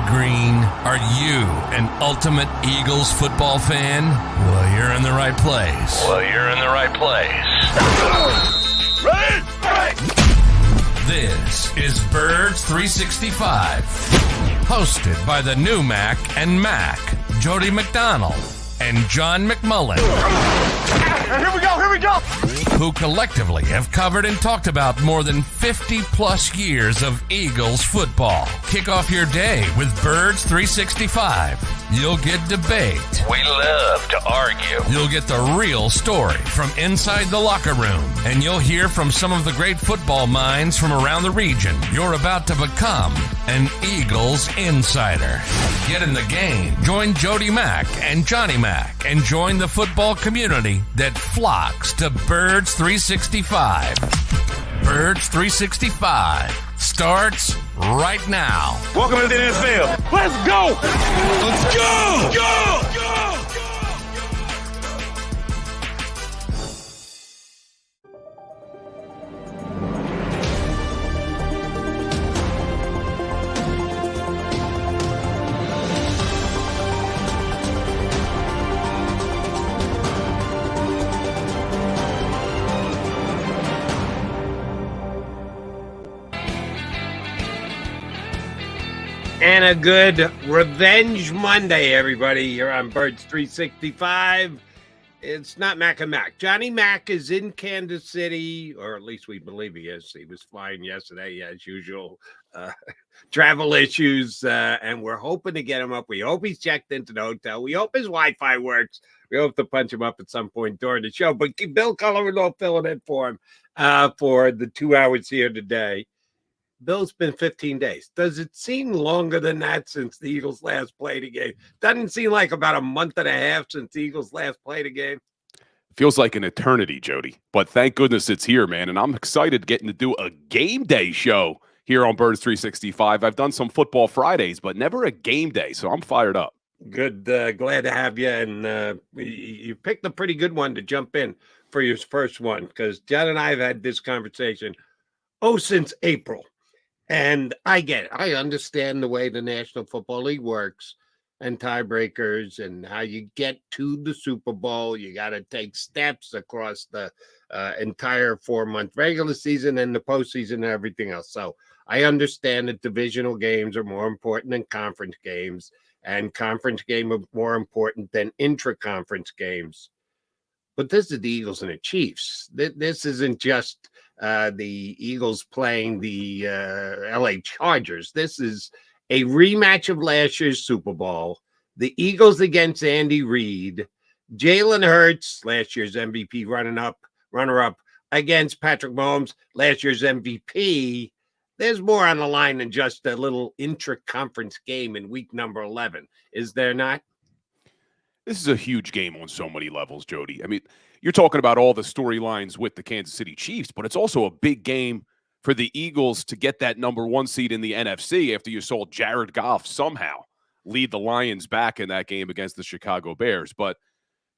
green. Are you an ultimate Eagles football fan? Well, you're in the right place. Ready? This is Birds 365, hosted by the new Mac and Mac, Jody McDonald and John McMullen. Here we go. Who collectively have covered and talked about more than 50 plus years of Eagles football. Kick off your day with Birds 365. You'll get debate. We love to argue. You'll get the real story from inside the locker room. And you'll hear from some of the great football minds from around the region. You're about to become an Eagles insider. Get in the game. Join Jody Mack and Johnny Mack and join the football community that flocks to Birds 365. Birds 365 starts right now. Welcome to the NFL. Let's go! Go! And a good Revenge Monday, everybody. Here on Birds 365. It's not Mac and Mac. Johnny Mac is in Kansas City, or at least we believe he is. He was flying yesterday, as usual. Travel issues, and we're hoping to get him up. We hope he's checked into the hotel. We hope his Wi-Fi works. We hope to punch him up at some point during the show. But Bill Colorado filling in for him for the 2 hours here today. Bill's been 15 days. Does it seem longer than that since the Eagles last played a game? Doesn't seem like about a month and a half since the Eagles last played a game. Feels like an eternity, Jody. But thank goodness it's here, man. And I'm excited getting to do a game day show here on Birds 365. I've done some football Fridays, but never a game day. So I'm fired up. Good. Glad to have you. And you picked a pretty good one to jump in for your first one, because John and I have had this conversation, since April. And I get it. I understand the way the National Football League works and tiebreakers and how you get to the Super Bowl. You got to take steps across the entire 4-month regular season and the postseason and everything else. So I understand that divisional games are more important than conference games, and conference games are more important than intra-conference games. But this is the Eagles and the Chiefs. This isn't just the Eagles playing the LA Chargers. This is a rematch of last year's Super Bowl. The Eagles against Andy Reid. Jaylen Hurts, last year's MVP runner-up, against Patrick Mahomes, last year's MVP. There's more on the line than just a little intra-conference game in week number 11. Is there not? This is a huge game on so many levels, Jody. I mean, you're talking about all the storylines with the Kansas City Chiefs, but it's also a big game for the Eagles to get that number 1 seed in the NFC after you saw Jared Goff somehow lead the Lions back in that game against the Chicago Bears. But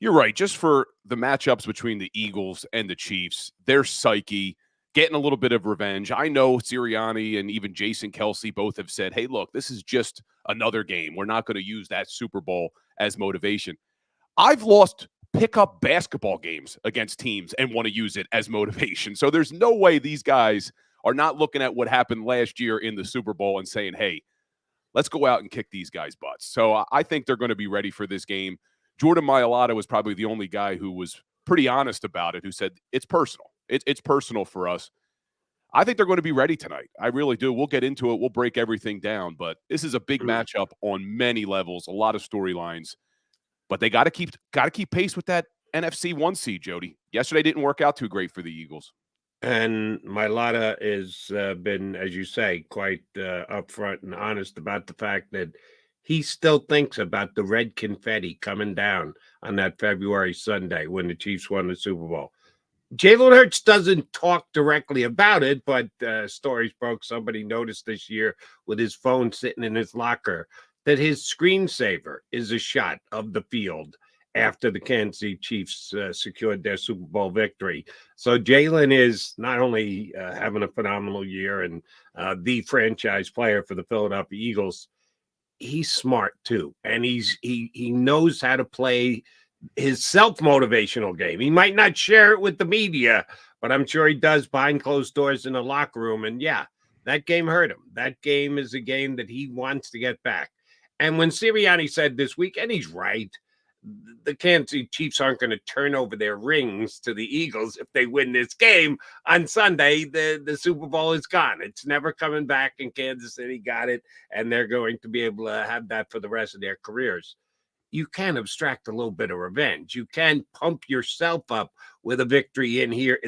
you're right, just for the matchups between the Eagles and the Chiefs, their psyche, getting a little bit of revenge. I know Sirianni and even Jason Kelce both have said, hey, look, this is just another game. We're not going to use that Super Bowl as motivation. I've lost pickup basketball games against teams and want to use it as motivation. So there's no way these guys are not looking at what happened last year in the Super Bowl and saying, hey, let's go out and kick these guys' butts. So I think they're going to be ready for this game. Jordan Mailata was probably the only guy who was pretty honest about it, who said it's personal. It's personal for us. I think they're going to be ready tonight. I really do. We'll get into it. We'll break everything down. But this is a big matchup on many levels, a lot of storylines. But they got to keep pace with that NFC 1 seed, Jody. Yesterday didn't work out too great for the Eagles. And Mailata has been, as you say, quite upfront and honest about the fact that he still thinks about the red confetti coming down on that February Sunday when the Chiefs won the Super Bowl. Jalen Hurts doesn't talk directly about it, but stories broke. Somebody noticed this year with his phone sitting in his locker that his screensaver is a shot of the field after the Kansas City Chiefs secured their Super Bowl victory. So Jalen is not only having a phenomenal year and the franchise player for the Philadelphia Eagles, he's smart too, and he knows how to play his self-motivational game. He might not share it with the media, but I'm sure he does behind closed doors in the locker room. And yeah, that game hurt him. That game is a game that he wants to get back. And when Sirianni said this week, and he's right, the Kansas City Chiefs aren't going to turn over their rings to the Eagles if they win this game on Sunday. The Super Bowl is gone. It's never coming back, and Kansas City got it, and they're going to be able to have that for the rest of their careers. You can abstract a little bit of revenge. You can pump yourself up with a victory in here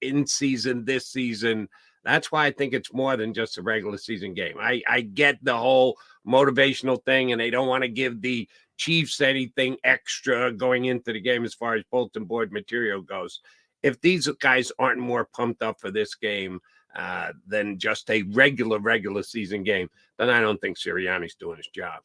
in season, this season. That's why I think it's more than just a regular season game. I get the whole motivational thing, and they don't want to give the Chiefs anything extra going into the game as far as bulletin board material goes. If these guys aren't more pumped up for this game than just a regular season game, then I don't think Sirianni's doing his job.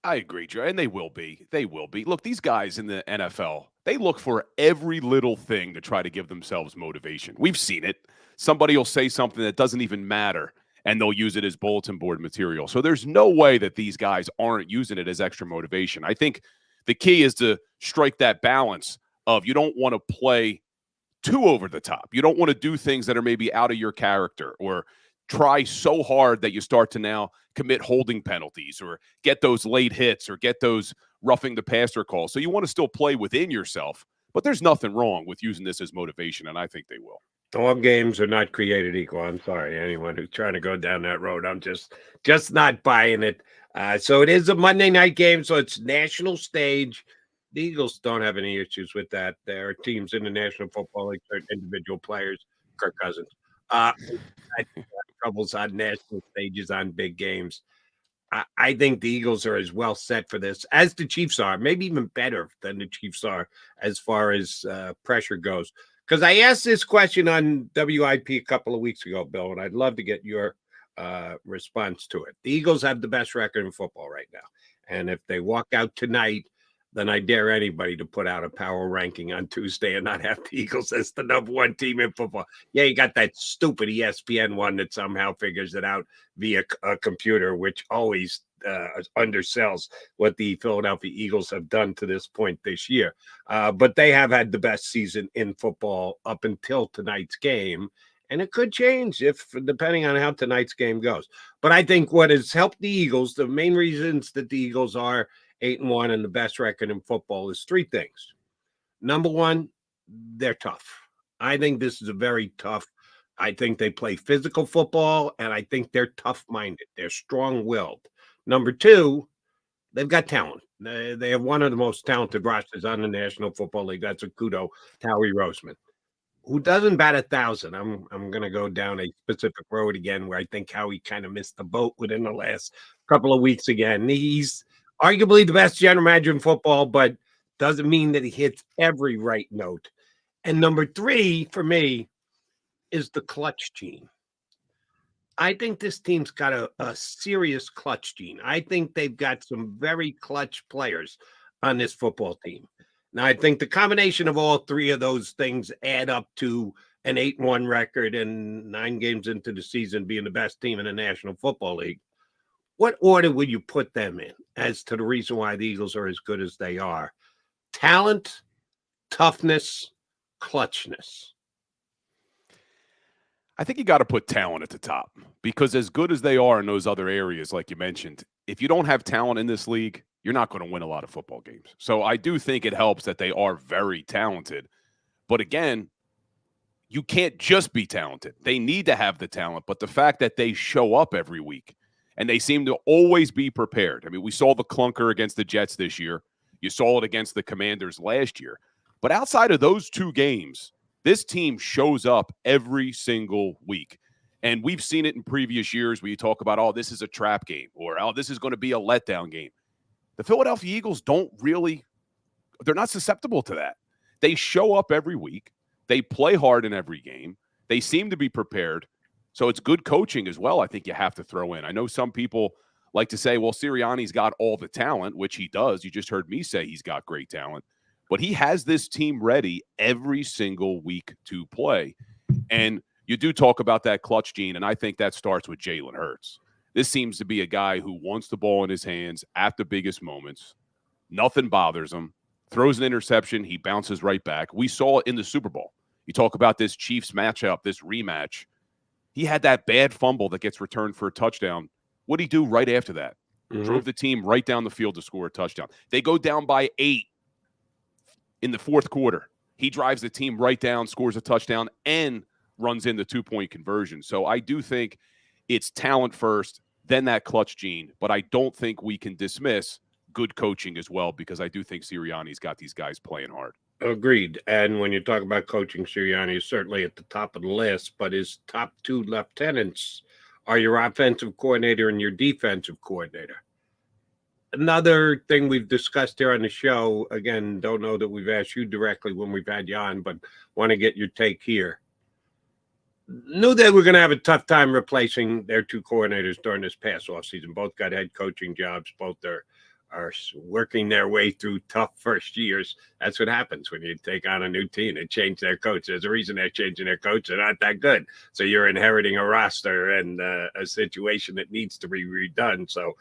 I agree, Joe, and they will be. They will be. Look, these guys in the NFL, they look for every little thing to try to give themselves motivation. We've seen it. Somebody will say something that doesn't even matter, and they'll use it as bulletin board material. So there's no way that these guys aren't using it as extra motivation. I think the key is to strike that balance of you don't want to play too over the top. You don't want to do things that are maybe out of your character or try so hard that you start to now commit holding penalties or get those late hits or get those roughing the passer calls. So you want to still play within yourself, but there's nothing wrong with using this as motivation, and I think they will. All games are not created equal. I'm sorry, anyone who's trying to go down that road. I'm just not buying it. So it is a Monday night game, so it's national stage. The Eagles don't have any issues with that. There are teams in the National Football League, certain individual players, Kirk Cousins. I have troubles on national stages on big games. I think the Eagles are as well set for this as the Chiefs are, maybe even better than the Chiefs are as far as pressure goes. Because I asked this question on WIP a couple of weeks ago, Bill, and I'd love to get your response to it. The Eagles have the best record in football right now. And if they walk out tonight, then I dare anybody to put out a power ranking on Tuesday and not have the Eagles as the #1 team in football. Yeah, you got that stupid ESPN one that somehow figures it out via a computer, which always undersells what the Philadelphia Eagles have done to this point this year. But they have had the best season in football up until tonight's game. And it could change depending on how tonight's game goes. But I think what has helped the Eagles, the main reasons that the Eagles are 8-1 and the best record in football is three things. Number one, they're tough. I think this is a very tough. I think they play physical football, and I think they're tough-minded. They're strong-willed. Number two, they've got talent. They have one of the most talented rosters on the National Football League. That's a kudo to Howie Roseman, who doesn't bat 1,000. I'm going to go down a specific road again where I think Howie kind of missed the boat within the last couple of weeks again. He's arguably the best general manager in football, but doesn't mean that he hits every right note. And number three, for me, is the clutch gene. I think this team's got a serious clutch gene. I think they've got some very clutch players on this football team. Now, I think the combination of all three of those things add up to an 8-1 record and 9 games into the season being the best team in the National Football League. What order would you put them in as to the reason why the Eagles are as good as they are? Talent, toughness, clutchness. I think you got to put talent at the top because as good as they are in those other areas, like you mentioned, if you don't have talent in this league, you're not going to win a lot of football games. So I do think it helps that they are very talented. But again, you can't just be talented. They need to have the talent, but the fact that they show up every week and they seem to always be prepared. I mean, we saw the clunker against the Jets this year. You saw it against the Commanders last year. But outside of those 2 games, this team shows up every single week. And we've seen it in previous years where you talk about, oh, this is a trap game or, oh, this is going to be a letdown game. The Philadelphia Eagles they're not susceptible to that. They show up every week. They play hard in every game. They seem to be prepared. So it's good coaching as well, I think you have to throw in. I know some people like to say, well, Sirianni's got all the talent, which he does. You just heard me say he's got great talent. But he has this team ready every single week to play. And you do talk about that clutch gene, and I think that starts with Jaylen Hurts. This seems to be a guy who wants the ball in his hands at the biggest moments. Nothing bothers him. Throws an interception, he bounces right back. We saw it in the Super Bowl. You talk about this Chiefs matchup, this rematch. He had that bad fumble that gets returned for a touchdown. What did he do right after that? Drove the team right down the field to score a touchdown. They go down by 8 in the fourth quarter. He drives the team right down, scores a touchdown, and runs in the 2-point conversion. So I do think it's talent first, then that clutch gene. But I don't think we can dismiss good coaching as well, because I do think Sirianni's got these guys playing hard. Agreed. And when you talk about coaching, Sirianni is certainly at the top of the list, but his top 2 lieutenants are your offensive coordinator and your defensive coordinator. Another thing we've discussed here on the show, again, don't know that we've asked you directly when we've had you on, but want to get your take here. Knew they were going to have a tough time replacing their 2 coordinators during this past offseason. Both got head coaching jobs. Both are working their way through tough first years. That's what happens when you take on a new team and change their coach. There's a reason they're changing their coach. They're not that good. So you're inheriting a roster and a situation that needs to be redone. So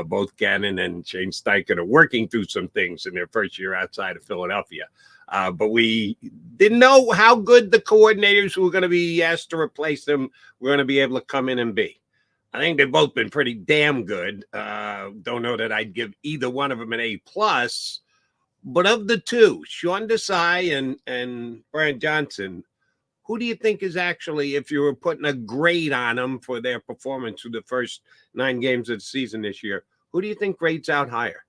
both Gannon and Shane Steichen are working through some things in their first year outside of Philadelphia. But we didn't know how good the coordinators who were going to be asked to replace them were going to be able to come in and be. I think they've both been pretty damn good. Don't know that I'd give either one of them an A+. But of the 2, Sean Desai and Brian Johnson, who do you think is actually, if you were putting a grade on them for their performance through the first 9 games of the season this year, who do you think grades out higher?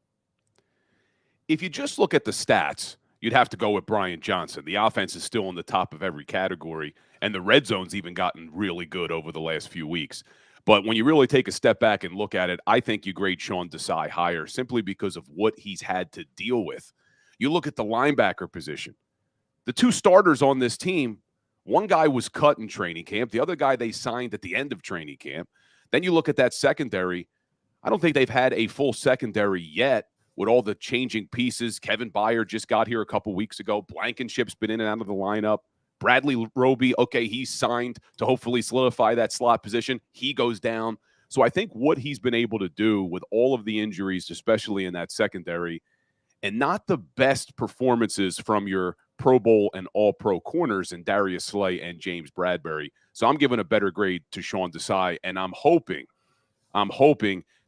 If you just look at the stats, you'd have to go with Brian Johnson. The offense is still on the top of every category, and the red zone's even gotten really good over the last few weeks. But when you really take a step back and look at it, I think you grade Sean Desai higher simply because of what he's had to deal with. You look at the linebacker position. The 2 starters on this team, one guy was cut in training camp. The other guy they signed at the end of training camp. Then you look at that secondary. I don't think they've had a full secondary yet with all the changing pieces. Kevin Byard just got here a couple weeks ago. Blankenship's been in and out of the lineup. Bradley Roby, okay, he's signed to hopefully solidify that slot position. He goes down. So I think what he's been able to do with all of the injuries, especially in that secondary, and not the best performances from your Pro Bowl and All-Pro corners in Darius Slay and James Bradberry. So I'm giving a better grade to Sean Desai, and I'm hoping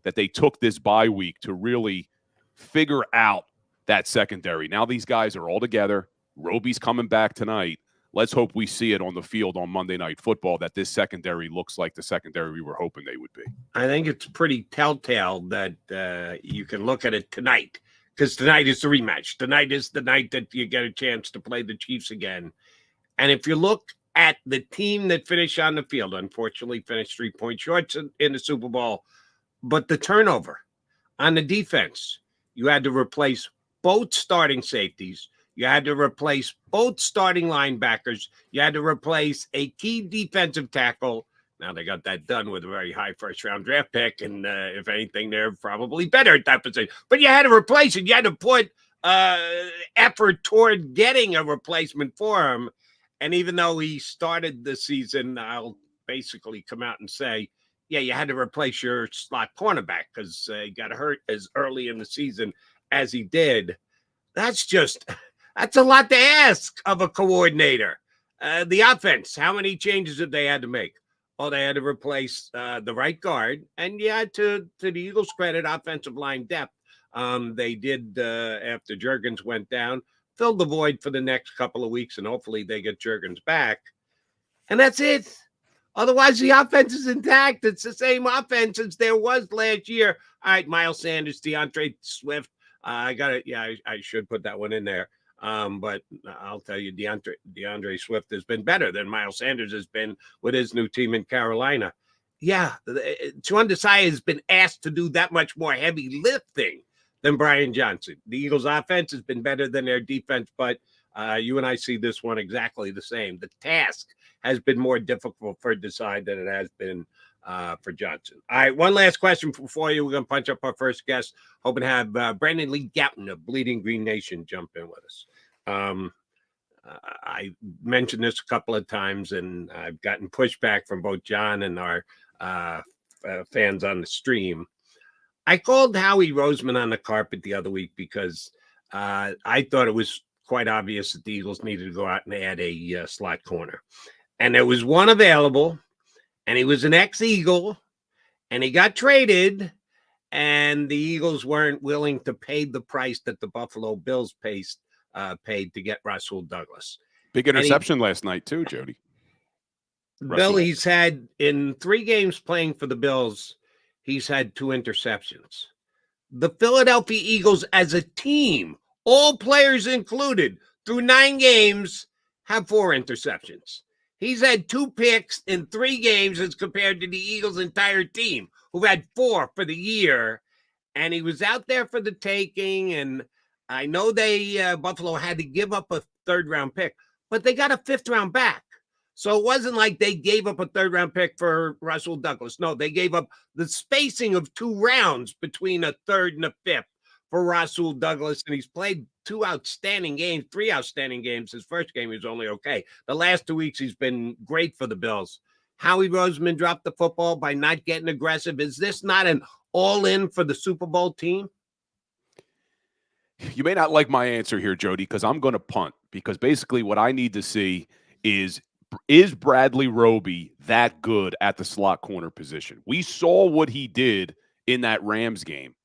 that they took this bye week to really figure out that secondary. Now these guys are all together. Roby's coming back tonight. Let's hope we see it on the field on Monday Night Football, that this secondary looks like the secondary we were hoping they would be. I think it's pretty telltale that you can look at it tonight, because tonight is the rematch. Tonight is the night that you get a chance to play the Chiefs again. And if you look at the team that finished on the field, unfortunately finished 3 points short in the Super Bowl, but the turnover on the defense, you had to replace both starting safeties. You had to replace both starting linebackers. You had to replace a key defensive tackle. Now they got that done with a very high first-round draft pick, and if anything, they're probably better at that position. But you had to replace it. You had to put effort toward getting a replacement for him. And even though he started the season, I'll basically come out and say, yeah, you had to replace your slot cornerback because he got hurt as early in the season as he did. That's a lot to ask of a coordinator. The offense, how many changes have they had to make? Well, they had to replace the right guard. And yeah, to the Eagles' credit, offensive line depth. They did, after Jurgens went down, fill the void for the next couple of weeks, and hopefully they get Jurgens back. And that's it. Otherwise, the offense is intact. It's the same offense as there was last year. All right, Miles Sanders, DeAndre Swift. I got it. Yeah, I should put that one in there. But I'll tell you, DeAndre Swift has been better than Miles Sanders has been with his new team in Carolina. Yeah, Sean Desai has been asked to do that much more heavy lifting than Brian Johnson. The Eagles' offense has been better than their defense, but you and I see this one exactly the same. The task has been more difficult for Desai than it has been for Johnson. All right, one last question for you. We're going to punch up our first guest. Hoping to have Brandon Lee Gouton of Bleeding Green Nation jump in with us. I mentioned this a couple of times, and I've gotten pushback from both John and our fans on the stream. I called Howie Roseman on the carpet the other week because I thought it was quite obvious that the Eagles needed to go out and add a slot corner. And there was one available, and he was an ex-Eagle, and he got traded, and the Eagles weren't willing to pay the price that the Buffalo Bills paid to get Rasul Douglas. Big interception last night too, Jody. Bill, he's had in 3 games playing for the Bills, he's had 2 interceptions. The Philadelphia Eagles as a team, all players included, through 9 games, have 4 interceptions. He's had 2 picks in 3 games as compared to the Eagles' entire team, who had 4 for the year. And he was out there for the taking. And I know Buffalo had to give up a 3rd-round pick, but they got a 5th-round back. So it wasn't like they gave up a 3rd-round pick for Rasul Douglas. No, they gave up the spacing of 2 rounds between a 3rd and a 5th for Rasul Douglas. And he's played 2 outstanding games, 3 outstanding games. His first game was only okay. The last 2 weeks, he's been great for the Bills. Howie Roseman dropped the football by not getting aggressive. Is this not an all-in for the Super Bowl team? You may not like my answer here, Jody, because I'm going to punt. Because basically what I need to see is Bradley Roby that good at the slot corner position? We saw what he did in that Rams game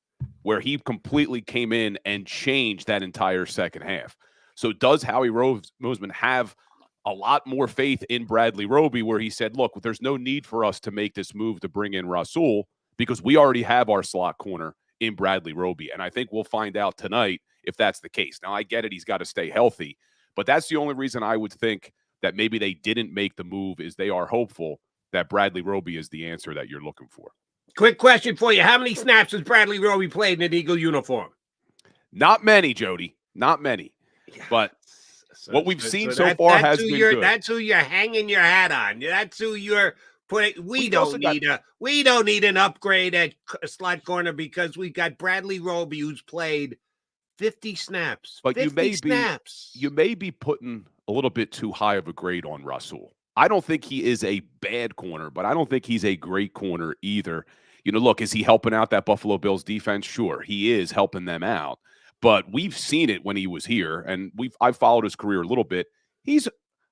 where he completely came in and changed that entire second half. So does Howie Roseman have a lot more faith in Bradley Roby where he said, look, there's no need for us to make this move to bring in Rasul because we already have our slot corner in Bradley Roby. And I think we'll find out tonight if that's the case. Now, I get it. He's got to stay healthy. But that's the only reason I would think that maybe they didn't make the move is they are hopeful that Bradley Roby is the answer that you're looking for. Quick question for you. How many snaps has Bradley Roby played in an Eagle uniform? Not many, Jody. Not many. But what we've seen so far has been good. That's who you're hanging your hat on. That's who you're putting. We don't need an upgrade at slot corner because we got Bradley Roby who's played 50 snaps. But you may be putting a little bit too high of a grade on Rasul. I don't think he is a bad corner, but I don't think he's a great corner either. You know, look, is he helping out that Buffalo Bills defense? Sure, he is helping them out. But we've seen it when he was here, and I've followed his career a little bit. He's,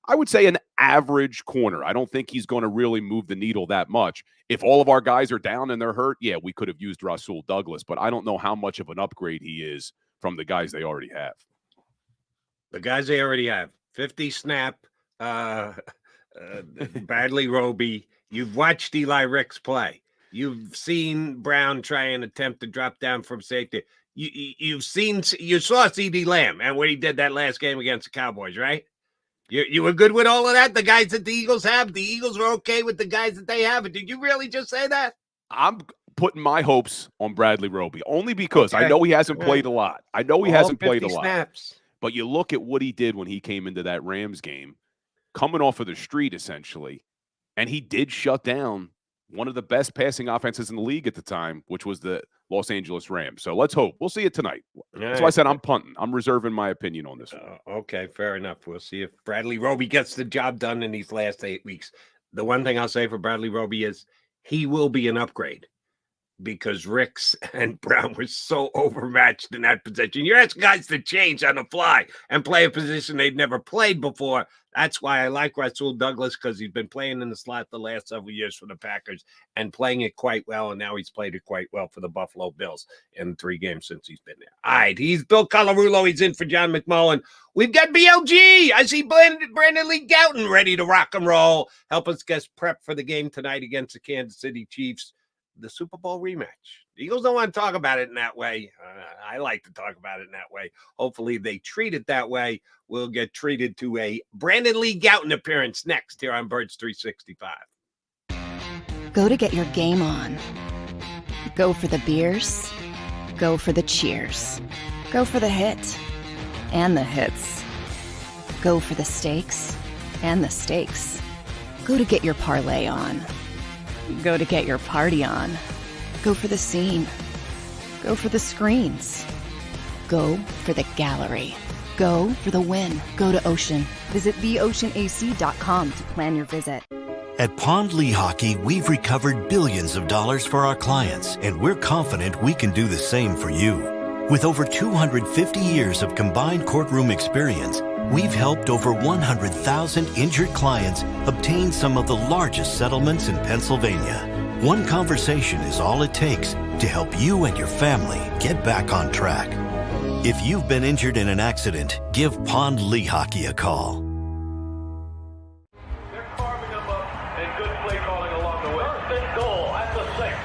I would say, an average corner. I don't think he's going to really move the needle that much. If all of our guys are down and they're hurt, yeah, we could have used Rasul Douglas, but I don't know how much of an upgrade he is from the guys they already have. The guys they already have. 50 snap, Bradley Roby. You've watched Eli Ricks play. You've seen Brown try and attempt to drop down from safety. You saw CD Lamb and what he did that last game against the Cowboys, right? You were good with all of that? The guys that the Eagles have? The Eagles are okay with the guys that they have? Did you really just say that? I'm putting my hopes on Bradley Roby only because I know he hasn't played a lot. I know he hasn't played a lot. Snaps. But you look at what he did when he came into that Rams game, coming off of the street essentially, and he did shut down one of the best passing offenses in the league at the time, which was the Los Angeles Rams. So let's hope. We'll see it tonight. That's why I said I'm punting. I'm reserving my opinion on this one. Okay, fair enough. We'll see if Bradley Roby gets the job done in these last 8 weeks. The one thing I'll say for Bradley Roby is he will be an upgrade because Ricks and Brown were so overmatched in that position. You're asking guys to change on the fly and play a position they'd never played before. That's why I like Rasul Douglas because he's been playing in the slot the last several years for the Packers and playing it quite well, and now he's played it quite well for the Buffalo Bills in 3 games since he's been there. All right, he's Bill Colarulo. He's in for John McMullen. We've got BLG. I see Brandon Lee Gouton ready to rock and roll. Help us get prepped for the game tonight against the Kansas City Chiefs. The Super Bowl rematch. The Eagles don't want to talk about it in that way. I like to talk about it in that way. Hopefully they treat it that way. We'll get treated to a Brandon Lee Gouton appearance next here on Birds 365. Go to get your game on. Go for the beers. Go for the cheers. Go for the hit and the hits. Go for the stakes and the stakes. Go to get your parlay on. Go to get your party on. Go for the scene. Go for the screens. Go for the gallery. Go for the win. Go to Ocean. Visit theoceanac.com to plan your visit. At Pond Lehocky, we've recovered billions of dollars for our clients, and we're confident we can do the same for you. With over 250 years of combined courtroom experience, we've helped over 100,000 injured clients obtain some of the largest settlements in Pennsylvania. One conversation is all it takes to help you and your family get back on track. If you've been injured in an accident, give Pond Lehocky a call. They're carving them up and good play calling along the way. First and goal at the 6.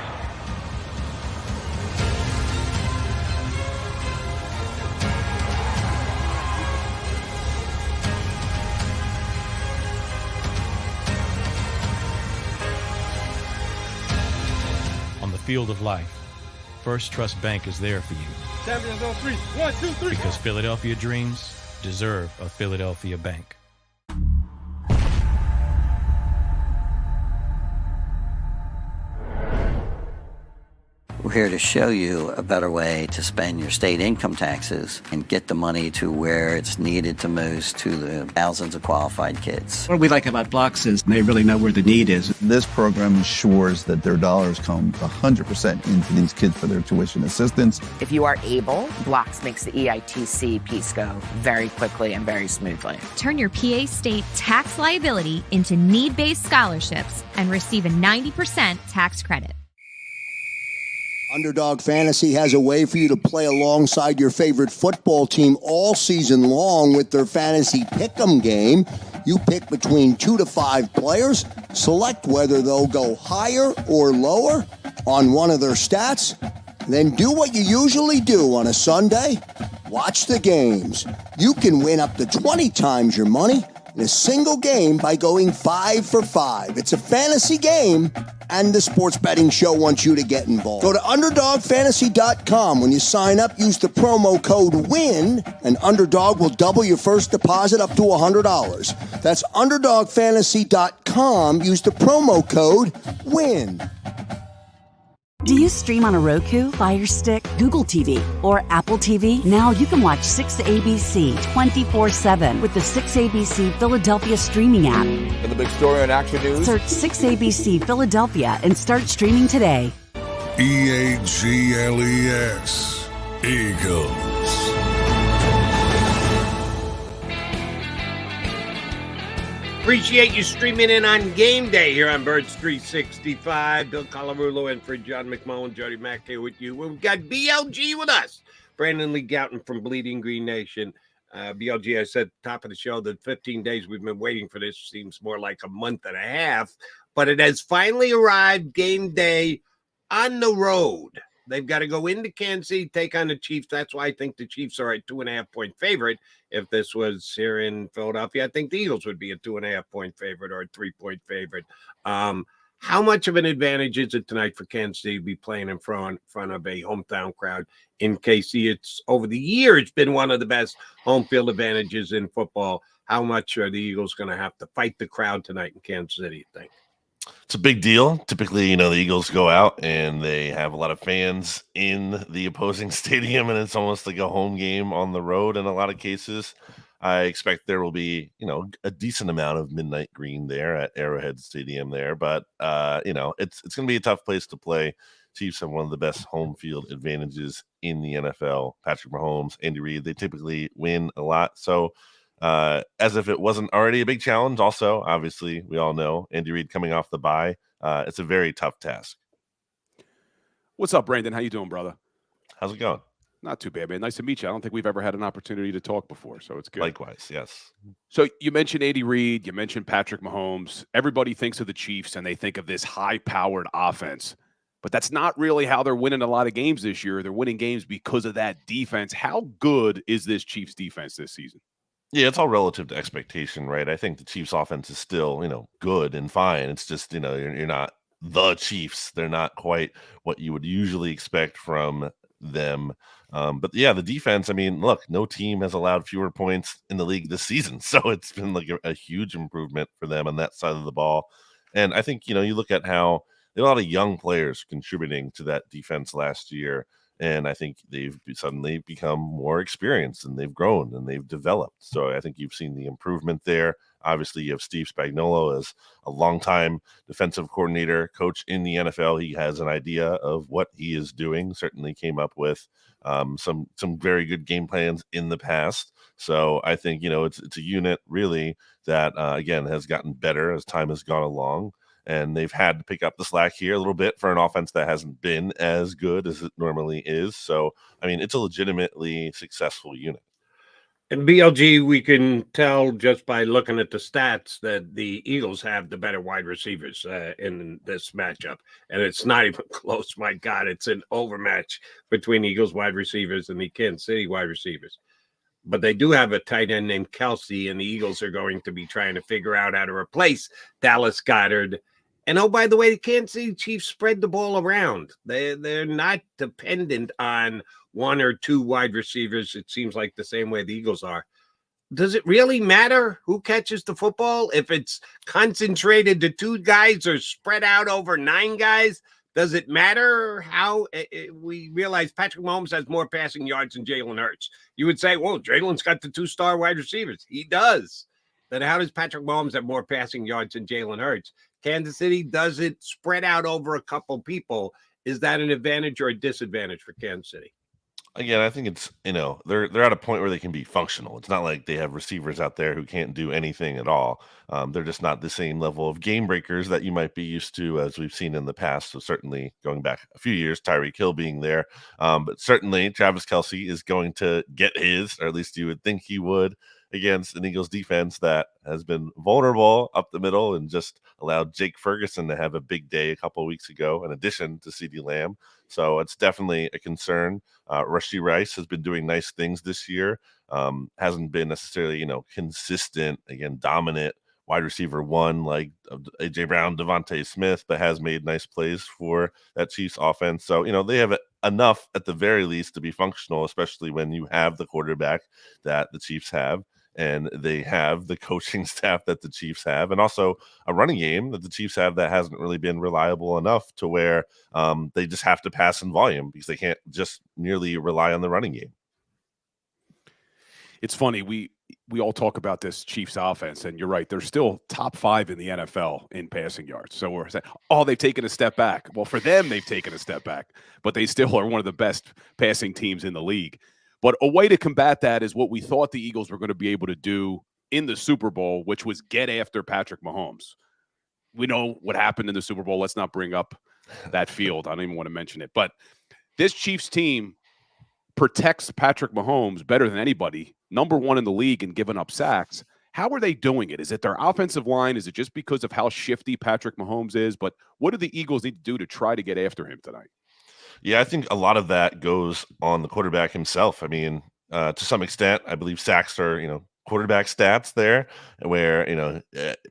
On the field of life, First Trust Bank is there for you. Champions on 3. 1, 2, 3. Because Philadelphia dreams deserve a Philadelphia bank. We're here to show you a better way to spend your state income taxes and get the money to where it's needed to most to the thousands of qualified kids. What we like about Blocks is they really know where the need is. This program ensures that their dollars come 100% into these kids for their tuition assistance. If you are able, Blocks makes the EITC piece go very quickly and very smoothly. Turn your PA state tax liability into need-based scholarships and receive a 90% tax credit. Underdog Fantasy has a way for you to play alongside your favorite football team all season long with their Fantasy Pick'em game. You pick between 2 to 5 players, select whether they'll go higher or lower on one of their stats, then do what you usually do on a Sunday, watch the games. You can win up to 20 times your money in a single game by going 5 for 5. It's a fantasy game, and the Sports Betting Show wants you to get involved. Go to UnderdogFantasy.com. When you sign up, use the promo code WIN, and Underdog will double your first deposit up to $100. That's UnderdogFantasy.com. Use the promo code WIN. Do you stream on a Roku, Fire Stick, Google TV, or Apple TV? Now you can watch 6ABC 24/7 with the 6ABC Philadelphia streaming app. And the big story on Action News? Search 6ABC Philadelphia and start streaming today. EAGLES, Eagles. Appreciate you streaming in on game day here on Birds 365. Bill Colarulo in for John McMullen, Jody Mack here with you. We've got BLG with us. Brandon Lee Gouton from Bleeding Green Nation. BLG, I said at the top of the show that 15 days we've been waiting for this. Seems more like a month and a half. But it has finally arrived, game day on the road. They've got to go into Kansas City, take on the Chiefs. That's why I think the Chiefs are a 2.5-point favorite. If this was here in Philadelphia, I think the Eagles would be a 2.5-point favorite or a 3-point favorite. How much of an advantage is it tonight for Kansas City to be playing in front of a hometown crowd in KC? It's over the years been one of the best home field advantages in football. How much are the Eagles going to have to fight the crowd tonight in Kansas City, you think? It's a big deal. Typically, the Eagles go out and they have a lot of fans in the opposing stadium, and it's almost like a home game on the road in a lot of cases. I expect there will be, a decent amount of midnight green there at Arrowhead Stadium there, but it's going to be a tough place to play. Chiefs have one of the best home field advantages in the NFL. Patrick Mahomes, Andy Reid, they typically win a lot. So, as if it wasn't already a big challenge. Also, obviously, we all know Andy Reid coming off the bye. It's a very tough task. What's up, Brandon? How you doing, brother? How's it going? Not too bad, man. Nice to meet you. I don't think we've ever had an opportunity to talk before, so it's good. Likewise, yes. So you mentioned Andy Reid. You mentioned Patrick Mahomes. Everybody thinks of the Chiefs, and they think of this high-powered offense. But that's not really how they're winning a lot of games this year. They're winning games because of that defense. How good is this Chiefs defense this season? Yeah, it's all relative to expectation, right? I think the Chiefs offense is still, good and fine. It's just, you're not the Chiefs. They're not quite what you would usually expect from them. But yeah, the defense, look, no team has allowed fewer points in the league this season. So it's been like a huge improvement for them on that side of the ball. And I think, you look at how there are a lot of young players contributing to that defense last year. And I think they've suddenly become more experienced, and they've grown and they've developed. So I think you've seen the improvement there. Obviously, you have Steve Spagnuolo as a longtime defensive coordinator, coach in the NFL. He has an idea of what he is doing. Certainly came up with some very good game plans in the past. So I think, it's a unit really that, again, has gotten better as time has gone along. And they've had to pick up the slack here a little bit for an offense that hasn't been as good as it normally is. So, I mean, it's a legitimately successful unit. And BLG, we can tell just by looking at the stats that the Eagles have the better wide receivers in this matchup. And it's not even close. My God, it's an overmatch between Eagles wide receivers and the Kansas City wide receivers. But they do have a tight end named Kelce, and the Eagles are going to be trying to figure out how to replace Dallas Goedert. And oh, by the way, the Kansas City Chiefs spread the ball around. They're not dependent on one or two wide receivers. It seems like the same way the Eagles are. Does it really matter who catches the football? If it's concentrated to two guys or spread out over 9 guys, does it matter how we realize Patrick Mahomes has more passing yards than Jaylen Hurts? You would say, well, Jaylen's got the 2-star wide receivers. He does. Then how does Patrick Mahomes have more passing yards than Jaylen Hurts? Kansas City does it spread out over a couple people. Is that an advantage or a disadvantage for Kansas City? Again, I think it's, they're at a point where they can be functional. It's not like they have receivers out there who can't do anything at all. They're just not the same level of game breakers that you might be used to as we've seen in the past. So certainly going back a few years, Tyreek Hill being there. But certainly Travis Kelce is going to get his, or at least you would think he would, against an Eagles defense that has been vulnerable up the middle and just allowed Jake Ferguson to have a big day a couple of weeks ago, in addition to CeeDee Lamb. So it's definitely a concern. Rashee Rice has been doing nice things this year. Hasn't been necessarily, consistent, again, dominant wide receiver one like A.J. Brown, Devontae Smith, but has made nice plays for that Chiefs offense. So, they have enough at the very least to be functional, especially when you have the quarterback that the Chiefs have. And they have the coaching staff that the Chiefs have, and also a running game that the Chiefs have that hasn't really been reliable enough to where they just have to pass in volume because they can't just merely rely on the running game. It's funny. We all talk about this Chiefs offense, and you're right. They're still top 5 in the NFL in passing yards. So we're saying, they've taken a step back. Well, for them, they've taken a step back, but they still are one of the best passing teams in the league. But a way to combat that is what we thought the Eagles were going to be able to do in the Super Bowl, which was get after Patrick Mahomes. We know what happened in the Super Bowl. Let's not bring up that field. I don't even want to mention it. But this Chiefs team protects Patrick Mahomes better than anybody, number 1 in the league in giving up sacks. How are they doing it? Is it their offensive line? Is it just because of how shifty Patrick Mahomes is? But what do the Eagles need to do to try to get after him tonight? Yeah, I think a lot of that goes on the quarterback himself. I mean, to some extent, I believe sacks are, quarterback stats there, where,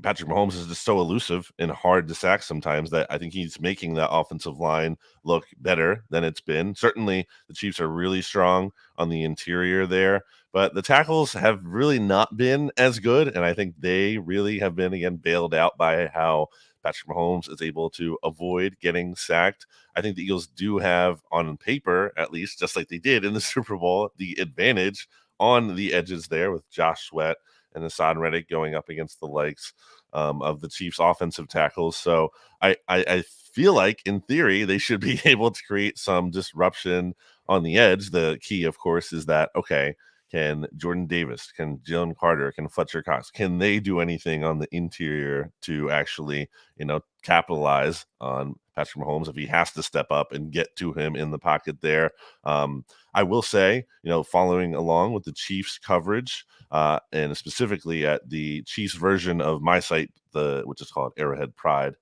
Patrick Mahomes is just so elusive and hard to sack sometimes that I think he's making that offensive line look better than it's been. Certainly, the Chiefs are really strong on the interior there, but the tackles have really not been as good, and I think they really have been, again, bailed out by how Patrick Mahomes is able to avoid getting sacked. I think the Eagles do have, on paper at least, just like they did in the Super Bowl, the advantage on the edges there with Josh Sweat and Hassan Reddick going up against the likes of the Chiefs offensive tackles. So I feel like, in theory, they should be able to create some disruption on the edge. The key, of course, is that, okay, can Jordan Davis, can Jalen Carter, can Fletcher Cox, can they do anything on the interior to actually, capitalize on Patrick Mahomes if he has to step up and get to him in the pocket there? I will say, following along with the Chiefs coverage, and specifically at the Chiefs version of my site, which is called Arrowhead Pride,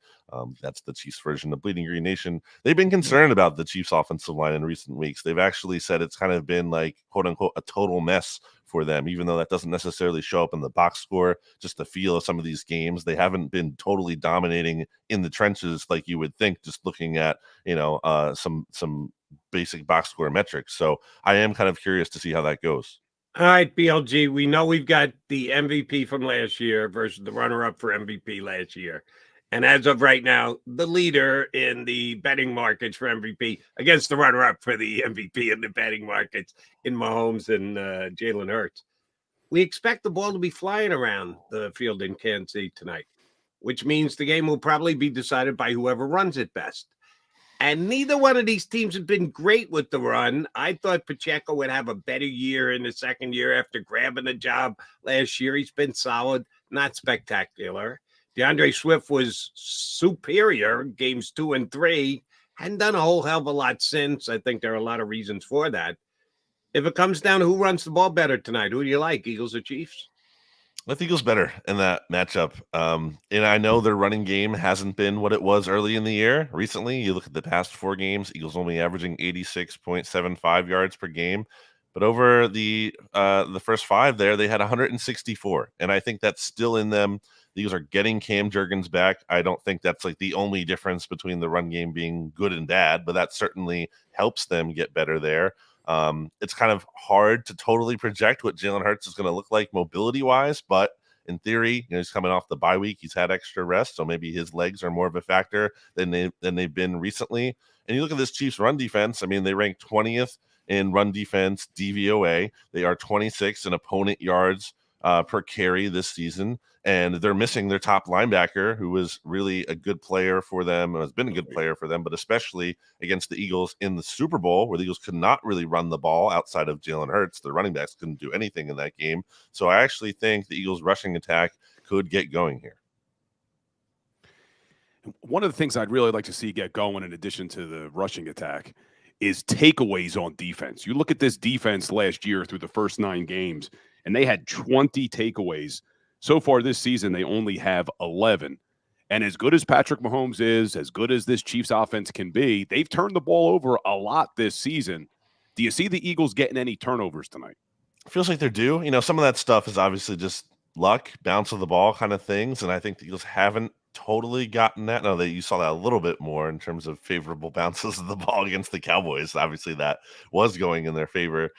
that's the Chiefs version of Bleeding Green Nation. They've been concerned about the Chiefs offensive line in recent weeks. They've actually said it's kind of been like, quote unquote, a total mess for them, even though that doesn't necessarily show up in the box score. Just the feel of some of these games, they haven't been totally dominating in the trenches like you would think, just looking at, some basic box score metrics. So I am kind of curious to see how that goes. All right, BLG, we know we've got the MVP from last year versus the runner-up for MVP last year. And as of right now, the leader in the betting markets for MVP against the runner-up for the MVP in the betting markets in Mahomes and Jaylen Hurts. We expect the ball to be flying around the field in Kansas City tonight, which means the game will probably be decided by whoever runs it best. And neither one of these teams have been great with the run. I thought Pacheco would have a better year in the second year after grabbing the job last year. He's been solid, not spectacular. DeAndre Swift was superior games 2 and 3. Hadn't done a whole hell of a lot since. I think there are a lot of reasons for that. If it comes down to who runs the ball better tonight, who do you like, Eagles or Chiefs? I think Eagles better in that matchup. And I know their running game hasn't been what it was early in the year. Recently, you look at the past 4 games, Eagles only averaging 86.75 yards per game. But over the first 5 there, they had 164. And I think that's still in them. The Eagles are getting Cam Jurgens back. I don't think that's like the only difference between the run game being good and bad, but that certainly helps them get better there. It's kind of hard to totally project what Jaylen Hurts is going to look like mobility-wise, but in theory, he's coming off the bye week. He's had extra rest, so maybe his legs are more of a factor than they've been recently. And you look at this Chiefs run defense. I mean, they rank 20th in run defense DVOA. They are 26th in opponent yards per carry this season. And they're missing their top linebacker, who was really a good player for them, and has been a good player for them, but especially against the Eagles in the Super Bowl, where the Eagles could not really run the ball outside of Jaylen Hurts. The running backs couldn't do anything in that game. So I actually think the Eagles' rushing attack could get going here. One of the things I'd really like to see get going, in addition to the rushing attack, is takeaways on defense. You look at this defense last year through the first 9 games, and they had 20 takeaways. So far this season, they only have 11. And as good as Patrick Mahomes is, as good as this Chiefs offense can be, they've turned the ball over a lot this season. Do you see the Eagles getting any turnovers tonight? Feels like they're due. Some of that stuff is obviously just luck, bounce of the ball kind of things. And I think the Eagles haven't totally gotten that. No, you saw that a little bit more in terms of favorable bounces of the ball against the Cowboys. Obviously, that was going in their favor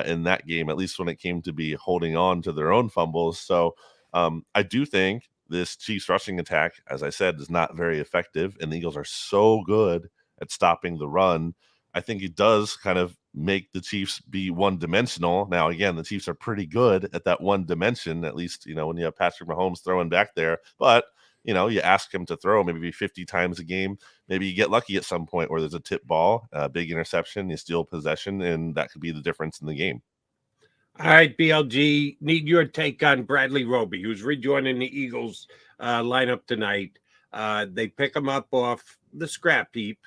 in that game, at least when it came to be holding on to their own fumbles. So, I do think this Chiefs rushing attack, as I said, is not very effective, and the Eagles are so good at stopping the run. I think it does kind of make the Chiefs be one-dimensional. Now, again, the Chiefs are pretty good at that one dimension, at least, when you have Patrick Mahomes throwing back there. But, you ask him to throw maybe 50 times a game. Maybe you get lucky at some point where there's a tip ball, a big interception, you steal possession, and that could be the difference in the game. All right, BLG, need your take on Bradley Roby, who's rejoining the Eagles lineup tonight. They pick him up off the scrap heap.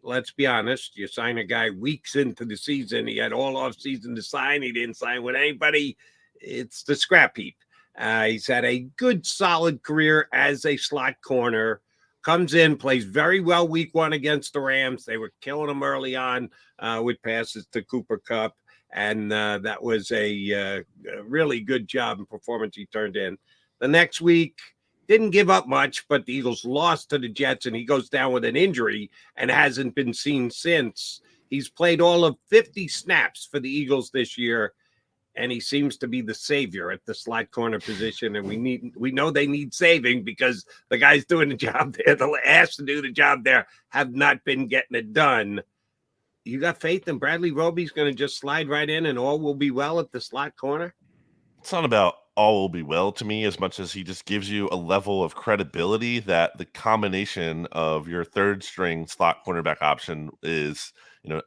Let's be honest, you sign a guy weeks into the season. He had all off season to sign. He didn't sign with anybody. It's the scrap heap. He's had a good, solid career as a slot corner. Comes in, plays very well week 1 against the Rams. They were killing him early on with passes to Cooper Kupp. And that was a really good job and performance he turned in. The next week, didn't give up much, but the Eagles lost to the Jets, and he goes down with an injury and hasn't been seen since. He's played all of 50 snaps for the Eagles this year, and he seems to be the savior at the slot corner position. And we know they need saving because the guys doing the job there, the asked to do the job there, have not been getting it done. You got faith in Bradley Roby's going to just slide right in and all will be well at the slot corner? It's not about all will be well to me as much as he just gives you a level of credibility that the combination of your 3rd string slot cornerback option is,